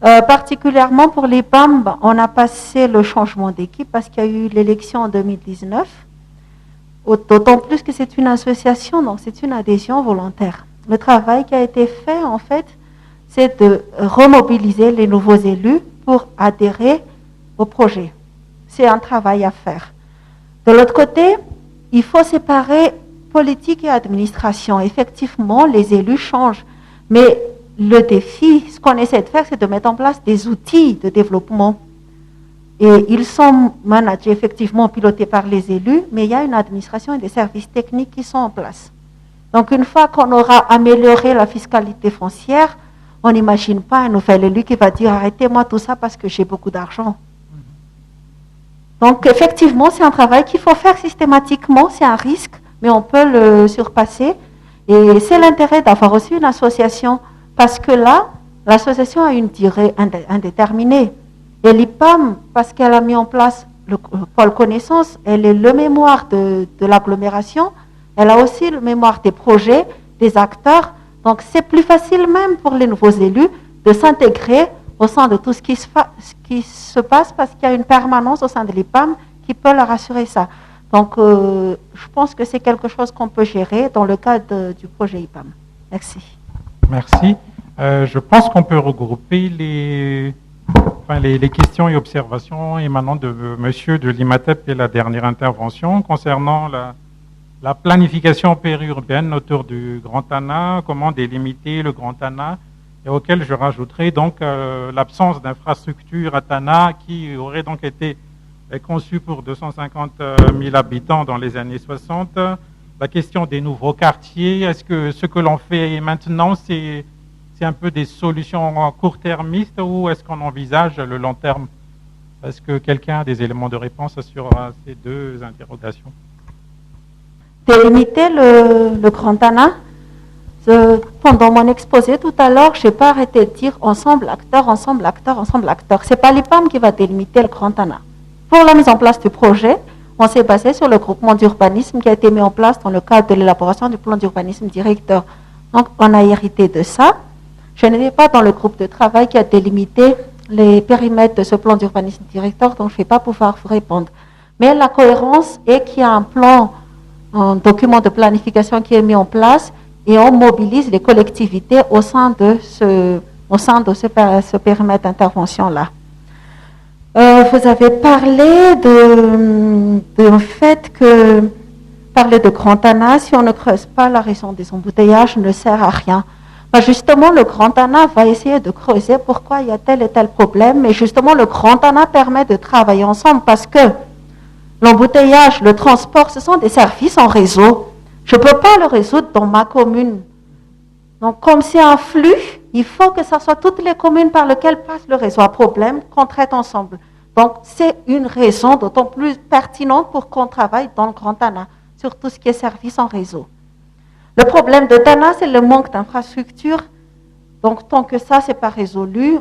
D: Particulièrement pour les PAM, on a passé le changement d'équipe parce qu'il y a eu l'élection en 2019. D'autant plus que c'est une association, donc c'est une adhésion volontaire. Le travail qui a été fait, en fait, c'est de remobiliser les nouveaux élus pour adhérer au projet. C'est un travail à faire. De l'autre côté, il faut séparer politique et administration. Effectivement, les élus changent, mais le défi, ce qu'on essaie de faire, c'est de mettre en place des outils de développement. Et ils sont managés, effectivement, pilotés par les élus, mais il y a une administration et des services techniques qui sont en place. Donc une fois qu'on aura amélioré la fiscalité foncière, on n'imagine pas un nouvel élu qui va dire arrêtez-moi tout ça parce que j'ai beaucoup d'argent. Donc effectivement, c'est un travail qu'il faut faire systématiquement, c'est un risque, mais on peut le surpasser. Et c'est l'intérêt d'avoir aussi une association, parce que là, l'association a une durée indéterminée. Et l'IPAM, parce qu'elle a mis en place le pôle connaissance, elle est le mémoire de l'agglomération, elle a aussi le mémoire des projets, des acteurs. Donc c'est plus facile même pour les nouveaux élus de s'intégrer au sein de tout ce qui se passe parce qu'il y a une permanence au sein de l'IPAM qui peut leur assurer ça. Donc je pense que c'est quelque chose qu'on peut gérer dans le cadre du projet IPAM. Merci.
A: Merci. Je pense qu'on peut regrouper les questions et observations émanant de monsieur de l'IMATEP et la dernière intervention concernant la planification périurbaine autour du Grand Tana, comment délimiter le Grand Tana, et auquel je rajouterai donc l'absence d'infrastructures à Tana qui aurait donc été conçue pour 250 000 habitants dans les années 60. La question des nouveaux quartiers, est-ce que ce que l'on fait maintenant, c'est un peu des solutions court-termistes ou est-ce qu'on envisage le long terme? Est-ce que quelqu'un a des éléments de réponse sur ces deux interrogations?
D: Délimiter le Grand Tana. Pendant mon exposé tout à l'heure, je n'ai pas arrêté de dire ensemble acteurs, ensemble acteurs, ensemble acteurs. Ce n'est pas l'IPAM qui va délimiter le Grand Tana. Pour la mise en place du projet, on s'est basé sur le groupement d'urbanisme qui a été mis en place dans le cadre de l'élaboration du plan d'urbanisme directeur. Donc, on a hérité de ça. Je n'étais pas dans le groupe de travail qui a délimité les périmètres de ce plan d'urbanisme directeur, donc je ne vais pas pouvoir vous répondre. Mais la cohérence est qu'il y a un plan, un document de planification qui est mis en place et on mobilise les collectivités au sein de ce périmètre d'intervention-là. Vous avez parlé du fait que parler de Grand Tana, si on ne creuse pas la raison des embouteillages, ne sert à rien. Ben justement, le Grand Tana va essayer de creuser pourquoi il y a tel et tel problème, mais justement, le Grand Tana permet de travailler ensemble parce que l'embouteillage, le transport, ce sont des services en réseau. Je ne peux pas le résoudre dans ma commune. Donc, comme c'est un flux, il faut que ce soit toutes les communes par lesquelles passe le réseau à problème qu'on traite ensemble. Donc, c'est une raison d'autant plus pertinente pour qu'on travaille dans le Grand Tana, sur tout ce qui est service en réseau. Le problème de Tana, c'est le manque d'infrastructures. Donc, tant que ça, ce n'est pas résolu,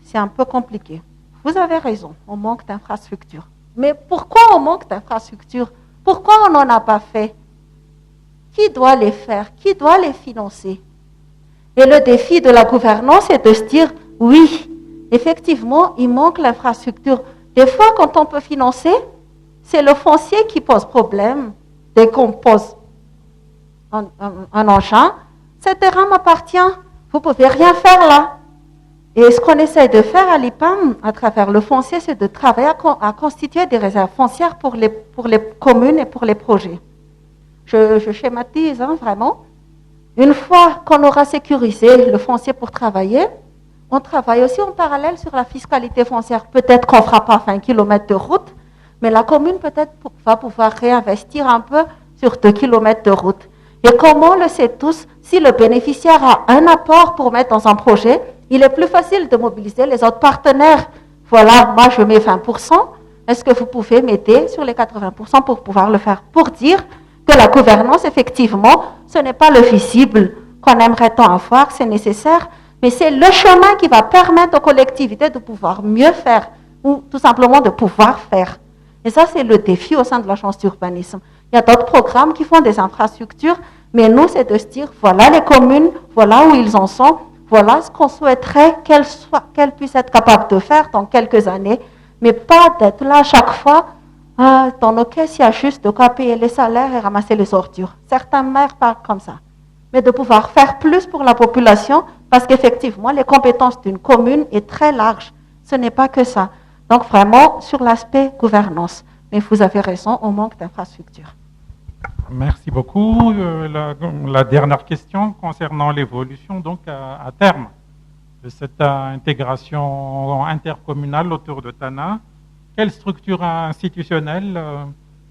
D: c'est un peu compliqué. Vous avez raison, on manque d'infrastructures. Mais pourquoi on manque d'infrastructures? Pourquoi on n'en a pas fait? Qui doit les faire? Qui doit les financer? Et le défi de la gouvernance est de se dire, oui, effectivement, il manque l'infrastructure. Des fois, quand on peut financer, c'est le foncier qui pose problème. Dès qu'on pose un engin, ce terrain m'appartient, vous ne pouvez rien faire là. Et ce qu'on essaie de faire à l'IPAM, à travers le foncier, c'est de travailler à constituer des réserves foncières pour les communes et pour les projets. Je schématise vraiment. Une fois qu'on aura sécurisé le foncier pour travailler, on travaille aussi en parallèle sur la fiscalité foncière. Peut-être qu'on ne fera pas 20 km de route, mais la commune peut-être va pouvoir réinvestir un peu sur 2 km de route. Et comme on le sait tous, si le bénéficiaire a un apport pour mettre dans un projet, il est plus facile de mobiliser les autres partenaires. Voilà, moi je mets 20%, est-ce que vous pouvez m'aider sur les 80% pour pouvoir le faire? Pour dire que la gouvernance, effectivement, ce n'est pas le visible qu'on aimerait tant avoir, c'est nécessaire, mais c'est le chemin qui va permettre aux collectivités de pouvoir mieux faire, ou tout simplement de pouvoir faire. Et ça, c'est le défi au sein de l'agence d'urbanisme. Il y a d'autres programmes qui font des infrastructures, mais nous, c'est de se dire, voilà les communes, voilà où ils en sont, voilà ce qu'on souhaiterait qu'elles puissent être capables de faire dans quelques années, mais pas d'être là à chaque fois, dans nos caisses, il y a juste de quoi payer les salaires et ramasser les ordures. Certains maires parlent comme ça. Mais de pouvoir faire plus pour la population, parce qu'effectivement, les compétences d'une commune est très large. Ce n'est pas que ça. Donc vraiment, sur l'aspect gouvernance. Mais vous avez raison, on manque d'infrastructures.
A: Merci beaucoup. La dernière question concernant l'évolution, donc à terme, de cette intégration intercommunale autour de Tana. Quelle structure institutionnelle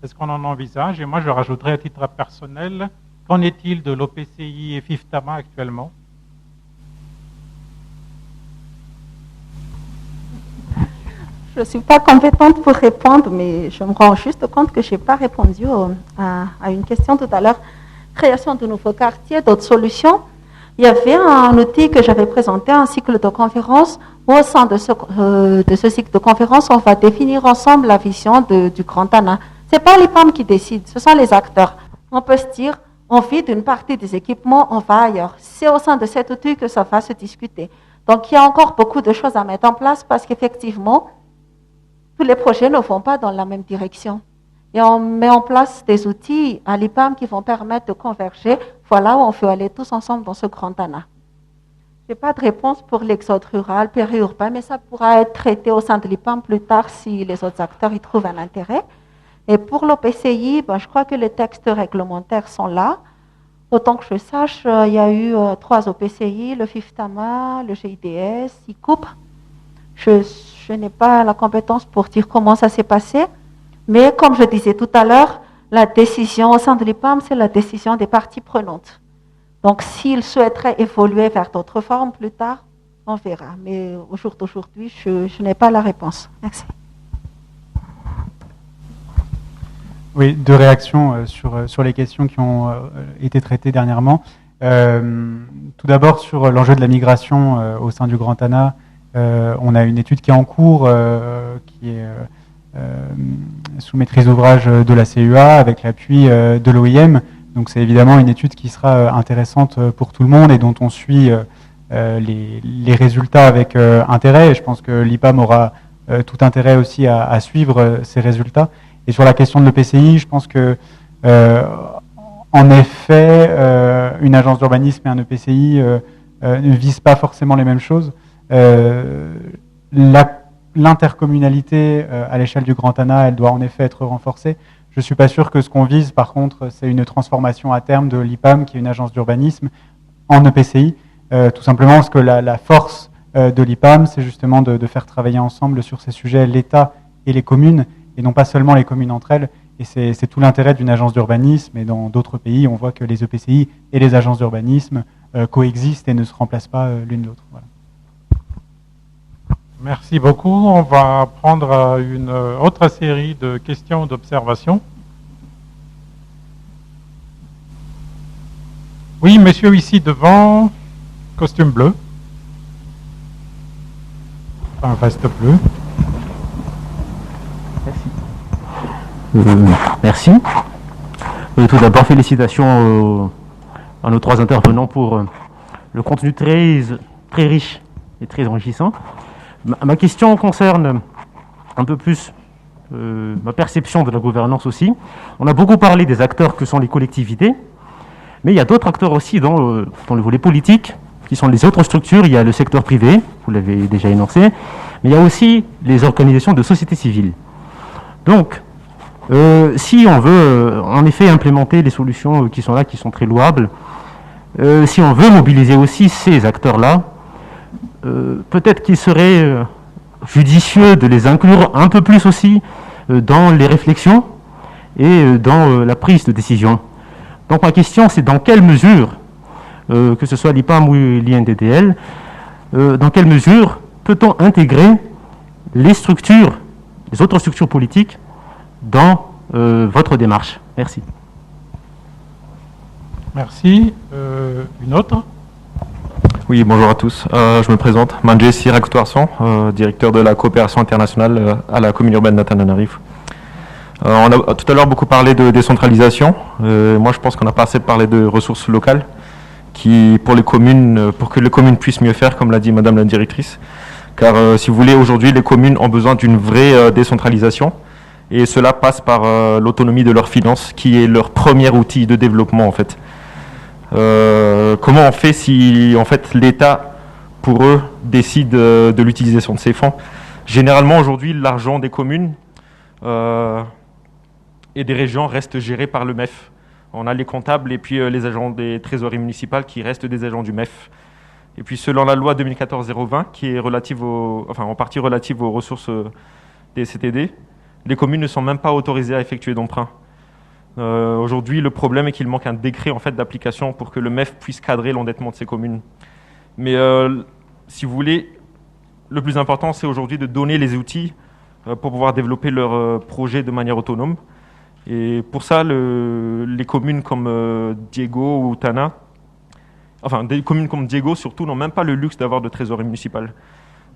A: est-ce qu'on en envisage? Et moi, je rajouterais à titre personnel, Qu'en est-il de l'OPCI et FIFTAMA actuellement?
D: Je ne suis pas compétente pour répondre, mais je me rends juste compte que je n'ai pas répondu à une question tout à l'heure. Création de nouveaux quartiers, d'autres solutions. Il y avait un outil que j'avais présenté, un cycle de conférences, où au sein de ce cycle de conférences, on va définir ensemble la vision du Grand Tana. Ce n'est pas l'IPAM qui décide, ce sont les acteurs. On peut se dire, on vide une partie des équipements, on va ailleurs. C'est au sein de cet outil que ça va se discuter. Donc il y a encore beaucoup de choses à mettre en place parce qu'effectivement, tous les projets ne vont pas dans la même direction. Et on met en place des outils à l'IPAM qui vont permettre de converger. Voilà où on veut aller tous ensemble dans ce Grand Tana. Je n'ai pas de réponse pour l'exode rural, périurbain, mais ça pourra être traité au sein de l'IPAM plus tard si les autres acteurs y trouvent un intérêt. Et pour l'OPCI, je crois que les textes réglementaires sont là. Autant que je sache, il y a eu 3 OPCI, le FIFTAMA, le GIDS, ICOUP. Je n'ai pas la compétence pour dire comment ça s'est passé, mais comme je disais tout à l'heure, la décision au sein de l'IPAM, c'est la décision des parties prenantes. Donc, s'ils souhaiteraient évoluer vers d'autres formes plus tard, on verra. Mais au jour d'aujourd'hui, je n'ai pas la réponse. Merci.
B: Oui, 2 réactions sur les questions qui ont été traitées dernièrement. Tout d'abord, sur l'enjeu de la migration au sein du Grand Tana, on a une étude qui est en cours, qui est sous maîtrise d'ouvrage de la CUA avec l'appui de l'OIM. Donc c'est évidemment une étude qui sera intéressante pour tout le monde et dont on suit les résultats avec intérêt. Et je pense que l'IPAM aura tout intérêt aussi à suivre ces résultats. Et sur la question de l'EPCI, je pense que en effet, une agence d'urbanisme et un EPCI ne visent pas forcément les mêmes choses. L'intercommunalité à l'échelle du Grand Tana, elle doit en effet être renforcée. Je ne suis pas sûr que ce qu'on vise, par contre, c'est une transformation à terme de l'IPAM, qui est une agence d'urbanisme, en EPCI, tout simplement parce que la force de l'IPAM, c'est justement de faire travailler ensemble sur ces sujets l'État et les communes, et non pas seulement les communes entre elles. Et c'est tout l'intérêt d'une agence d'urbanisme. Et dans d'autres pays, on voit que les EPCI et les agences d'urbanisme coexistent et ne se remplacent pas l'une l'autre. Voilà.
A: Merci beaucoup. On va prendre une autre série de questions d'observation. Oui, monsieur ici devant, costume bleu. Enfin, veste bleu.
I: Merci. Tout d'abord, félicitations à nos 3 intervenants pour le contenu très riche et très enrichissant. Ma question concerne un peu plus ma perception de la gouvernance aussi. On a beaucoup parlé des acteurs que sont les collectivités, mais il y a d'autres acteurs aussi dans le volet politique, qui sont les autres structures. Il y a le secteur privé, vous l'avez déjà énoncé, mais il y a aussi les organisations de société civile. Donc, si on veut en effet implémenter les solutions qui sont là, qui sont très louables, si on veut mobiliser aussi ces acteurs-là, peut-être qu'il serait judicieux de les inclure un peu plus aussi dans les réflexions et dans la prise de décision. Donc ma question, c'est dans quelle mesure, que ce soit l'IPAM ou l'INDDL, dans quelle mesure peut-on intégrer les autres structures politiques dans votre démarche? Merci.
A: Merci. Une autre?
J: Oui, bonjour à tous. Je me présente, Mandje Sirak-Toarson, directeur de la coopération internationale à la commune urbaine d'Antananarivo. On a tout à l'heure beaucoup parlé de décentralisation. Moi, je pense qu'on n'a pas assez parlé de ressources locales pour que les communes puissent mieux faire, comme l'a dit Madame la directrice. Car si vous voulez, aujourd'hui, les communes ont besoin d'une vraie décentralisation. Et cela passe par l'autonomie de leurs finances, qui est leur premier outil de développement, en fait. Comment on fait si, en fait, l'État, pour eux, décide de l'utilisation de ces fonds? Généralement, aujourd'hui, l'argent des communes et des régions reste géré par le MEF. On a les comptables et puis les agents des trésoreries municipales qui restent des agents du MEF. Et puis, selon la loi 2014-020, qui est en partie relative aux ressources des CTD, les communes ne sont même pas autorisées à effectuer d'emprunt. Aujourd'hui, le problème est qu'il manque un décret en fait, d'application pour que le MEF puisse cadrer l'endettement de ces communes. Mais si vous voulez, le plus important, c'est aujourd'hui de donner les outils pour pouvoir développer leurs projets de manière autonome. Et pour ça, les communes comme Diego ou Tana, enfin des communes comme Diego surtout, n'ont même pas le luxe d'avoir de trésorerie municipale.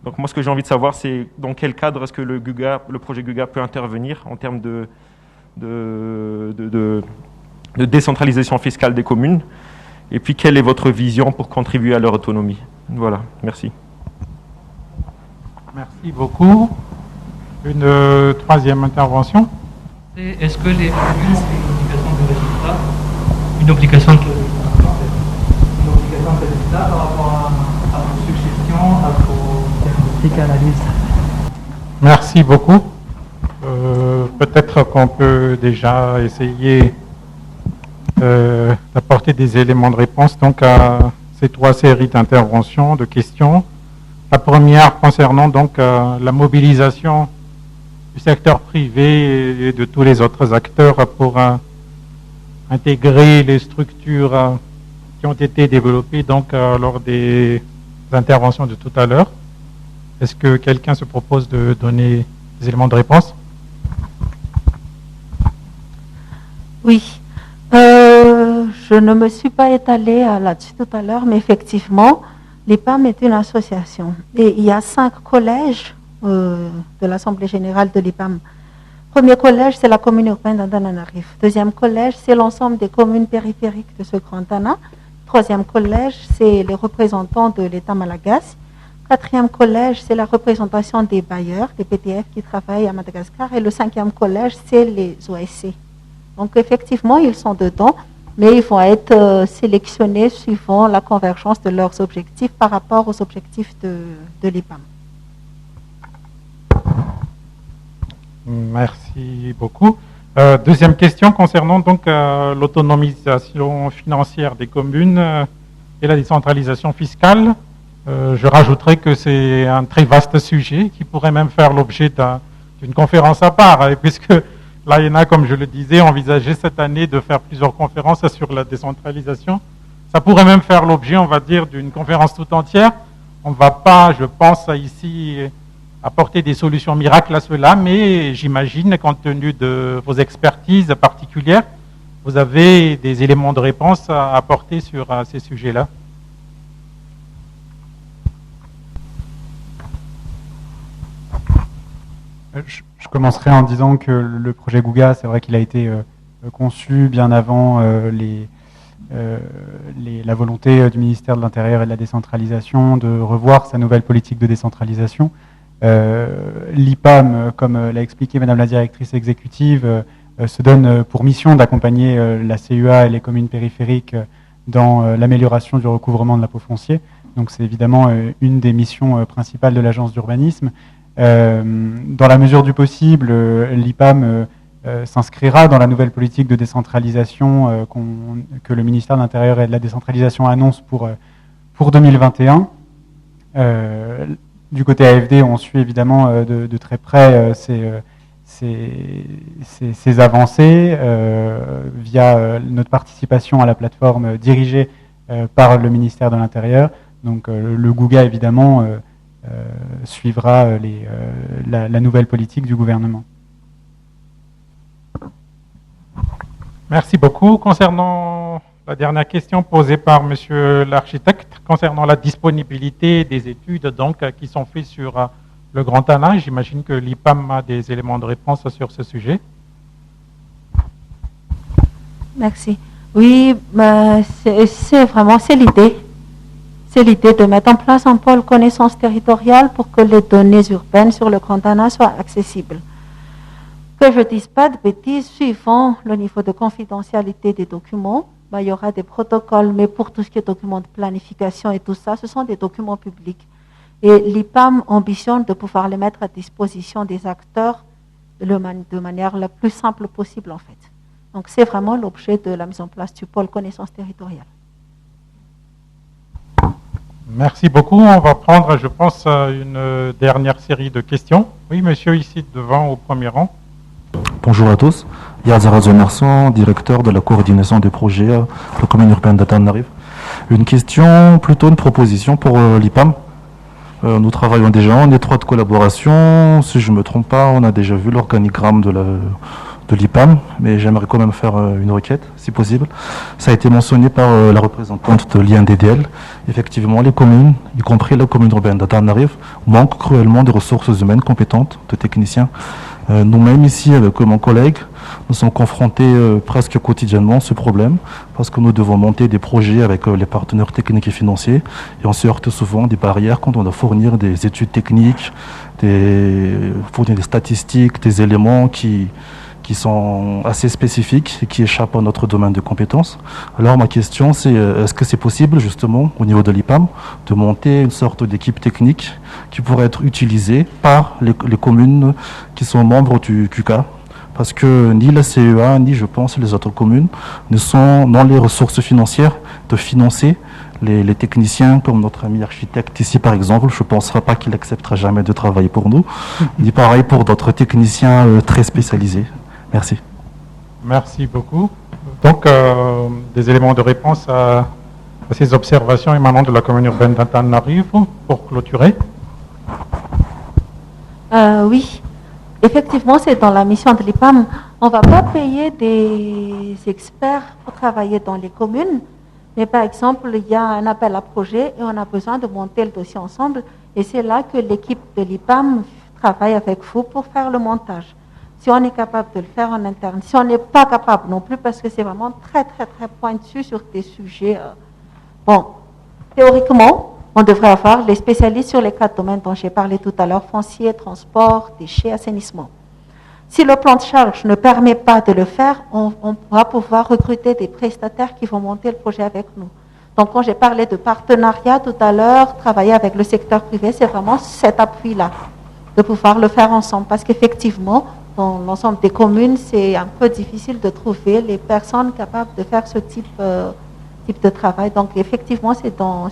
J: Donc moi, ce que j'ai envie de savoir, c'est dans quel cadre est-ce que le projet Guga peut intervenir en termes de décentralisation fiscale des communes, et puis quelle est votre vision pour contribuer à leur autonomie. Voilà, merci.
A: Merci beaucoup. Une troisième intervention.
K: Est-ce que les communes, c'est une obligation de résultat, par rapport à vos suggestions, à vos diagnostics, analyses?
A: Merci beaucoup. Peut-être qu'on peut déjà essayer d'apporter des éléments de réponse donc à ces trois séries d'interventions, de questions. La première concernant donc la mobilisation du secteur privé et de tous les autres acteurs pour intégrer les structures qui ont été développées donc lors des interventions de tout à l'heure. Est-ce que quelqu'un se propose de donner des éléments de réponse?
D: Oui. Je ne me suis pas étalée là-dessus tout à l'heure, mais effectivement, l'IPAM est une association. Et il y a 5 collèges de l'Assemblée générale de l'IPAM. Premier collège, c'est la commune urbaine d'Antananarivo. Deuxième collège, c'est l'ensemble des communes périphériques de ce Grand Tana. Troisième collège, c'est les représentants de l'État malagasy. Quatrième collège, c'est la représentation des bailleurs, des PTF qui travaillent à Madagascar. Et le 5e collège, c'est les OSC. Donc effectivement, ils sont dedans, mais ils vont être sélectionnés suivant la convergence de leurs objectifs par rapport aux objectifs de l'IPAM.
A: Merci beaucoup. Deuxième question concernant donc l'autonomisation financière des communes et la décentralisation fiscale. Je rajouterai que c'est un très vaste sujet qui pourrait même faire l'objet d'une conférence à part, puisque l'AENA, comme je le disais, envisageait cette année de faire plusieurs conférences sur la décentralisation. Ça pourrait même faire l'objet, on va dire, d'une conférence tout entière. On ne va pas, je pense, ici apporter des solutions miracles à cela, mais j'imagine, compte tenu de vos expertises particulières, vous avez des éléments de réponse à apporter sur ces sujets-là.
B: Je commencerai en disant que le projet Guga, c'est vrai qu'il a été conçu bien avant la volonté du ministère de l'Intérieur et de la décentralisation de revoir sa nouvelle politique de décentralisation. L'IPAM, comme l'a expliqué Madame la directrice exécutive, se donne pour mission d'accompagner la CUA et les communes périphériques dans l'amélioration du recouvrement de l'impôt foncier. Donc c'est évidemment une des missions principales de l'agence d'urbanisme. Dans la mesure du possible, l'IPAM s'inscrira dans la nouvelle politique de décentralisation que le ministère de l'Intérieur et de la décentralisation annonce pour 2021. Du côté AFD, on suit évidemment de très près ces avancées via notre participation à la plateforme dirigée par le ministère de l'Intérieur. Donc le Guga, évidemment, suivra la nouvelle politique du gouvernement.
A: Merci beaucoup. Concernant la dernière question posée par Monsieur l'architecte, concernant la disponibilité des études donc, qui sont faites sur le Grand Tana, j'imagine que l'IPAM a des éléments de réponse sur ce sujet.
D: Merci. Oui, c'est l'idée. C'est l'idée de mettre en place un pôle connaissance territoriale pour que les données urbaines sur le Grand Tana soient accessibles. Que je ne dise pas de bêtises, suivant le niveau de confidentialité des documents, il y aura des protocoles, mais pour tout ce qui est documents de planification et tout ça, ce sont des documents publics. Et l'IPAM ambitionne de pouvoir les mettre à disposition des acteurs de manière la plus simple possible en fait. Donc c'est vraiment l'objet de la mise en place du pôle connaissance territoriale.
A: Merci beaucoup. On va prendre, je pense, une dernière série de questions. Oui, monsieur, ici devant, au premier rang.
L: Bonjour à tous. Yazara Zomerson, directeur de la coordination des projets de la commune urbaine d'Antananarivo. Une question, plutôt une proposition pour l'IPAM. Nous travaillons déjà en étroite collaboration. Si je ne me trompe pas, on a déjà vu l'organigramme de l'IPAM, mais j'aimerais quand même faire une requête, si possible. Ça a été mentionné par la représentante de l'INDDL. Effectivement, les communes, y compris la commune urbaine d'Antananarivo, manquent cruellement de ressources humaines compétentes, de techniciens. Nous-mêmes ici, avec mon collègue, nous sommes confrontés presque quotidiennement à ce problème parce que nous devons monter des projets avec les partenaires techniques et financiers et on se heurte souvent des barrières quand on doit fournir des études techniques, fournir des statistiques, des éléments qui sont assez spécifiques et qui échappent à notre domaine de compétences. Alors ma question c'est, est-ce que c'est possible justement au niveau de l'IPAM de monter une sorte d'équipe technique qui pourrait être utilisée par les communes qui sont membres du QCA? Parce que ni la CEA, ni je pense les autres communes ne sont dans les ressources financières de financer les techniciens comme notre ami architecte ici par exemple. Je ne penserai pas qu'il acceptera jamais de travailler pour nous, ni pareil pour d'autres techniciens très spécialisés. Merci.
A: Merci beaucoup. Donc, des éléments de réponse à ces observations émanant de la commune urbaine d'Antananarivo pour clôturer.
D: Oui, effectivement, c'est dans la mission de l'IPAM. On ne va pas payer des experts pour travailler dans les communes, mais par exemple, il y a un appel à projet et on a besoin de monter le dossier ensemble. Et c'est là que l'équipe de l'IPAM travaille avec vous pour faire le montage. Si on est capable de le faire en interne, si on n'est pas capable non plus, parce que c'est vraiment très, très, très pointu sur des sujets. Bon, théoriquement, on devrait avoir les spécialistes sur les 4 domaines dont j'ai parlé tout à l'heure, foncier, transport, déchets, assainissement. Si le plan de charge ne permet pas de le faire, on va pouvoir recruter des prestataires qui vont monter le projet avec nous. Donc, quand j'ai parlé de partenariat tout à l'heure, travailler avec le secteur privé, c'est vraiment cet appui-là, de pouvoir le faire ensemble. Parce qu'effectivement, dans l'ensemble des communes, c'est un peu difficile de trouver les personnes capables de faire ce type de travail. Donc, effectivement, c'est dans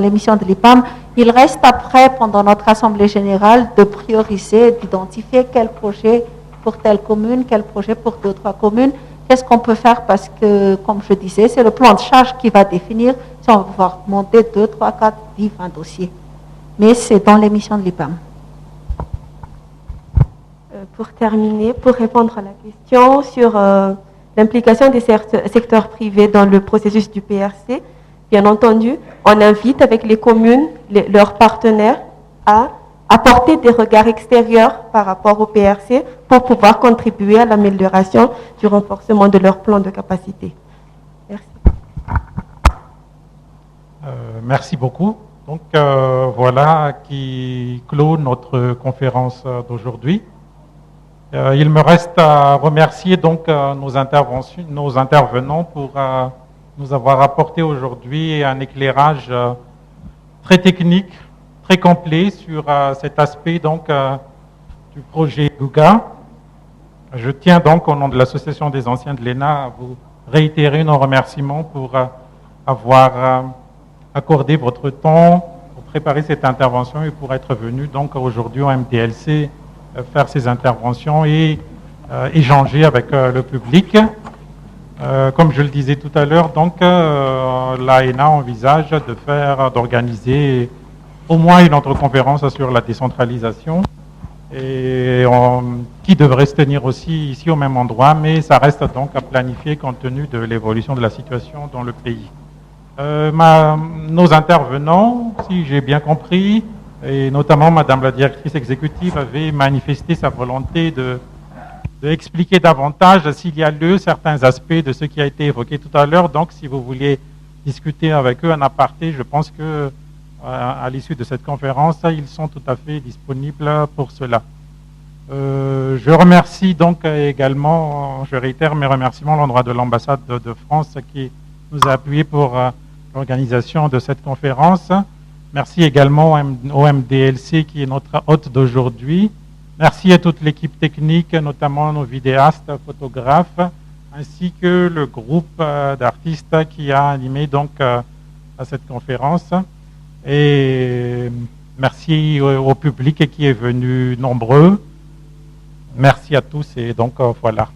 D: les missions de l'IPAM. Il reste après, pendant notre assemblée générale, de prioriser, d'identifier quel projet pour telle commune, quel projet pour 2 ou 3 communes. Qu'est-ce qu'on peut faire? Parce que, comme je disais, c'est le plan de charge qui va définir si on va pouvoir monter 2, 3, 4, 10, 20 dossiers. Mais c'est dans les missions de l'IPAM.
C: Pour terminer, pour répondre à la question sur l'implication des secteurs privés dans le processus du PRC, bien entendu, on invite avec les communes, leurs partenaires, à apporter des regards extérieurs par rapport au PRC pour pouvoir contribuer à l'amélioration du renforcement de leur plan de capacité. Merci.
A: Merci beaucoup. Donc voilà qui clôt notre conférence d'aujourd'hui. Il me reste à remercier donc nos intervenants pour nous avoir apporté aujourd'hui un éclairage très technique, très complet sur cet aspect donc du projet GUGA. Je tiens donc au nom de l'Association des anciens de l'ENA à vous réitérer nos remerciements pour avoir accordé votre temps pour préparer cette intervention et pour être venu donc aujourd'hui au MDLC faire ces interventions et échanger avec le public. Comme je le disais tout à l'heure, donc l'AENA envisage d'organiser au moins une autre conférence sur la décentralisation et qui devrait se tenir aussi ici au même endroit, mais ça reste donc à planifier compte tenu de l'évolution de la situation dans le pays. Nos intervenants, si j'ai bien compris, et notamment Madame la directrice exécutive avait manifesté sa volonté de expliquer davantage s'il y a lieu certains aspects de ce qui a été évoqué tout à l'heure. Donc, si vous vouliez discuter avec eux en aparté, je pense que à l'issue de cette conférence, ils sont tout à fait disponibles pour cela. Je remercie donc également, je réitère mes remerciements à l'endroit de l'ambassade de France qui nous a appuyés pour l'organisation de cette conférence. Merci également au MDLC qui est notre hôte d'aujourd'hui. Merci à toute l'équipe technique, notamment nos vidéastes, photographes, ainsi que le groupe d'artistes qui a animé donc à cette conférence. Et merci au public qui est venu nombreux. Merci à tous et donc voilà.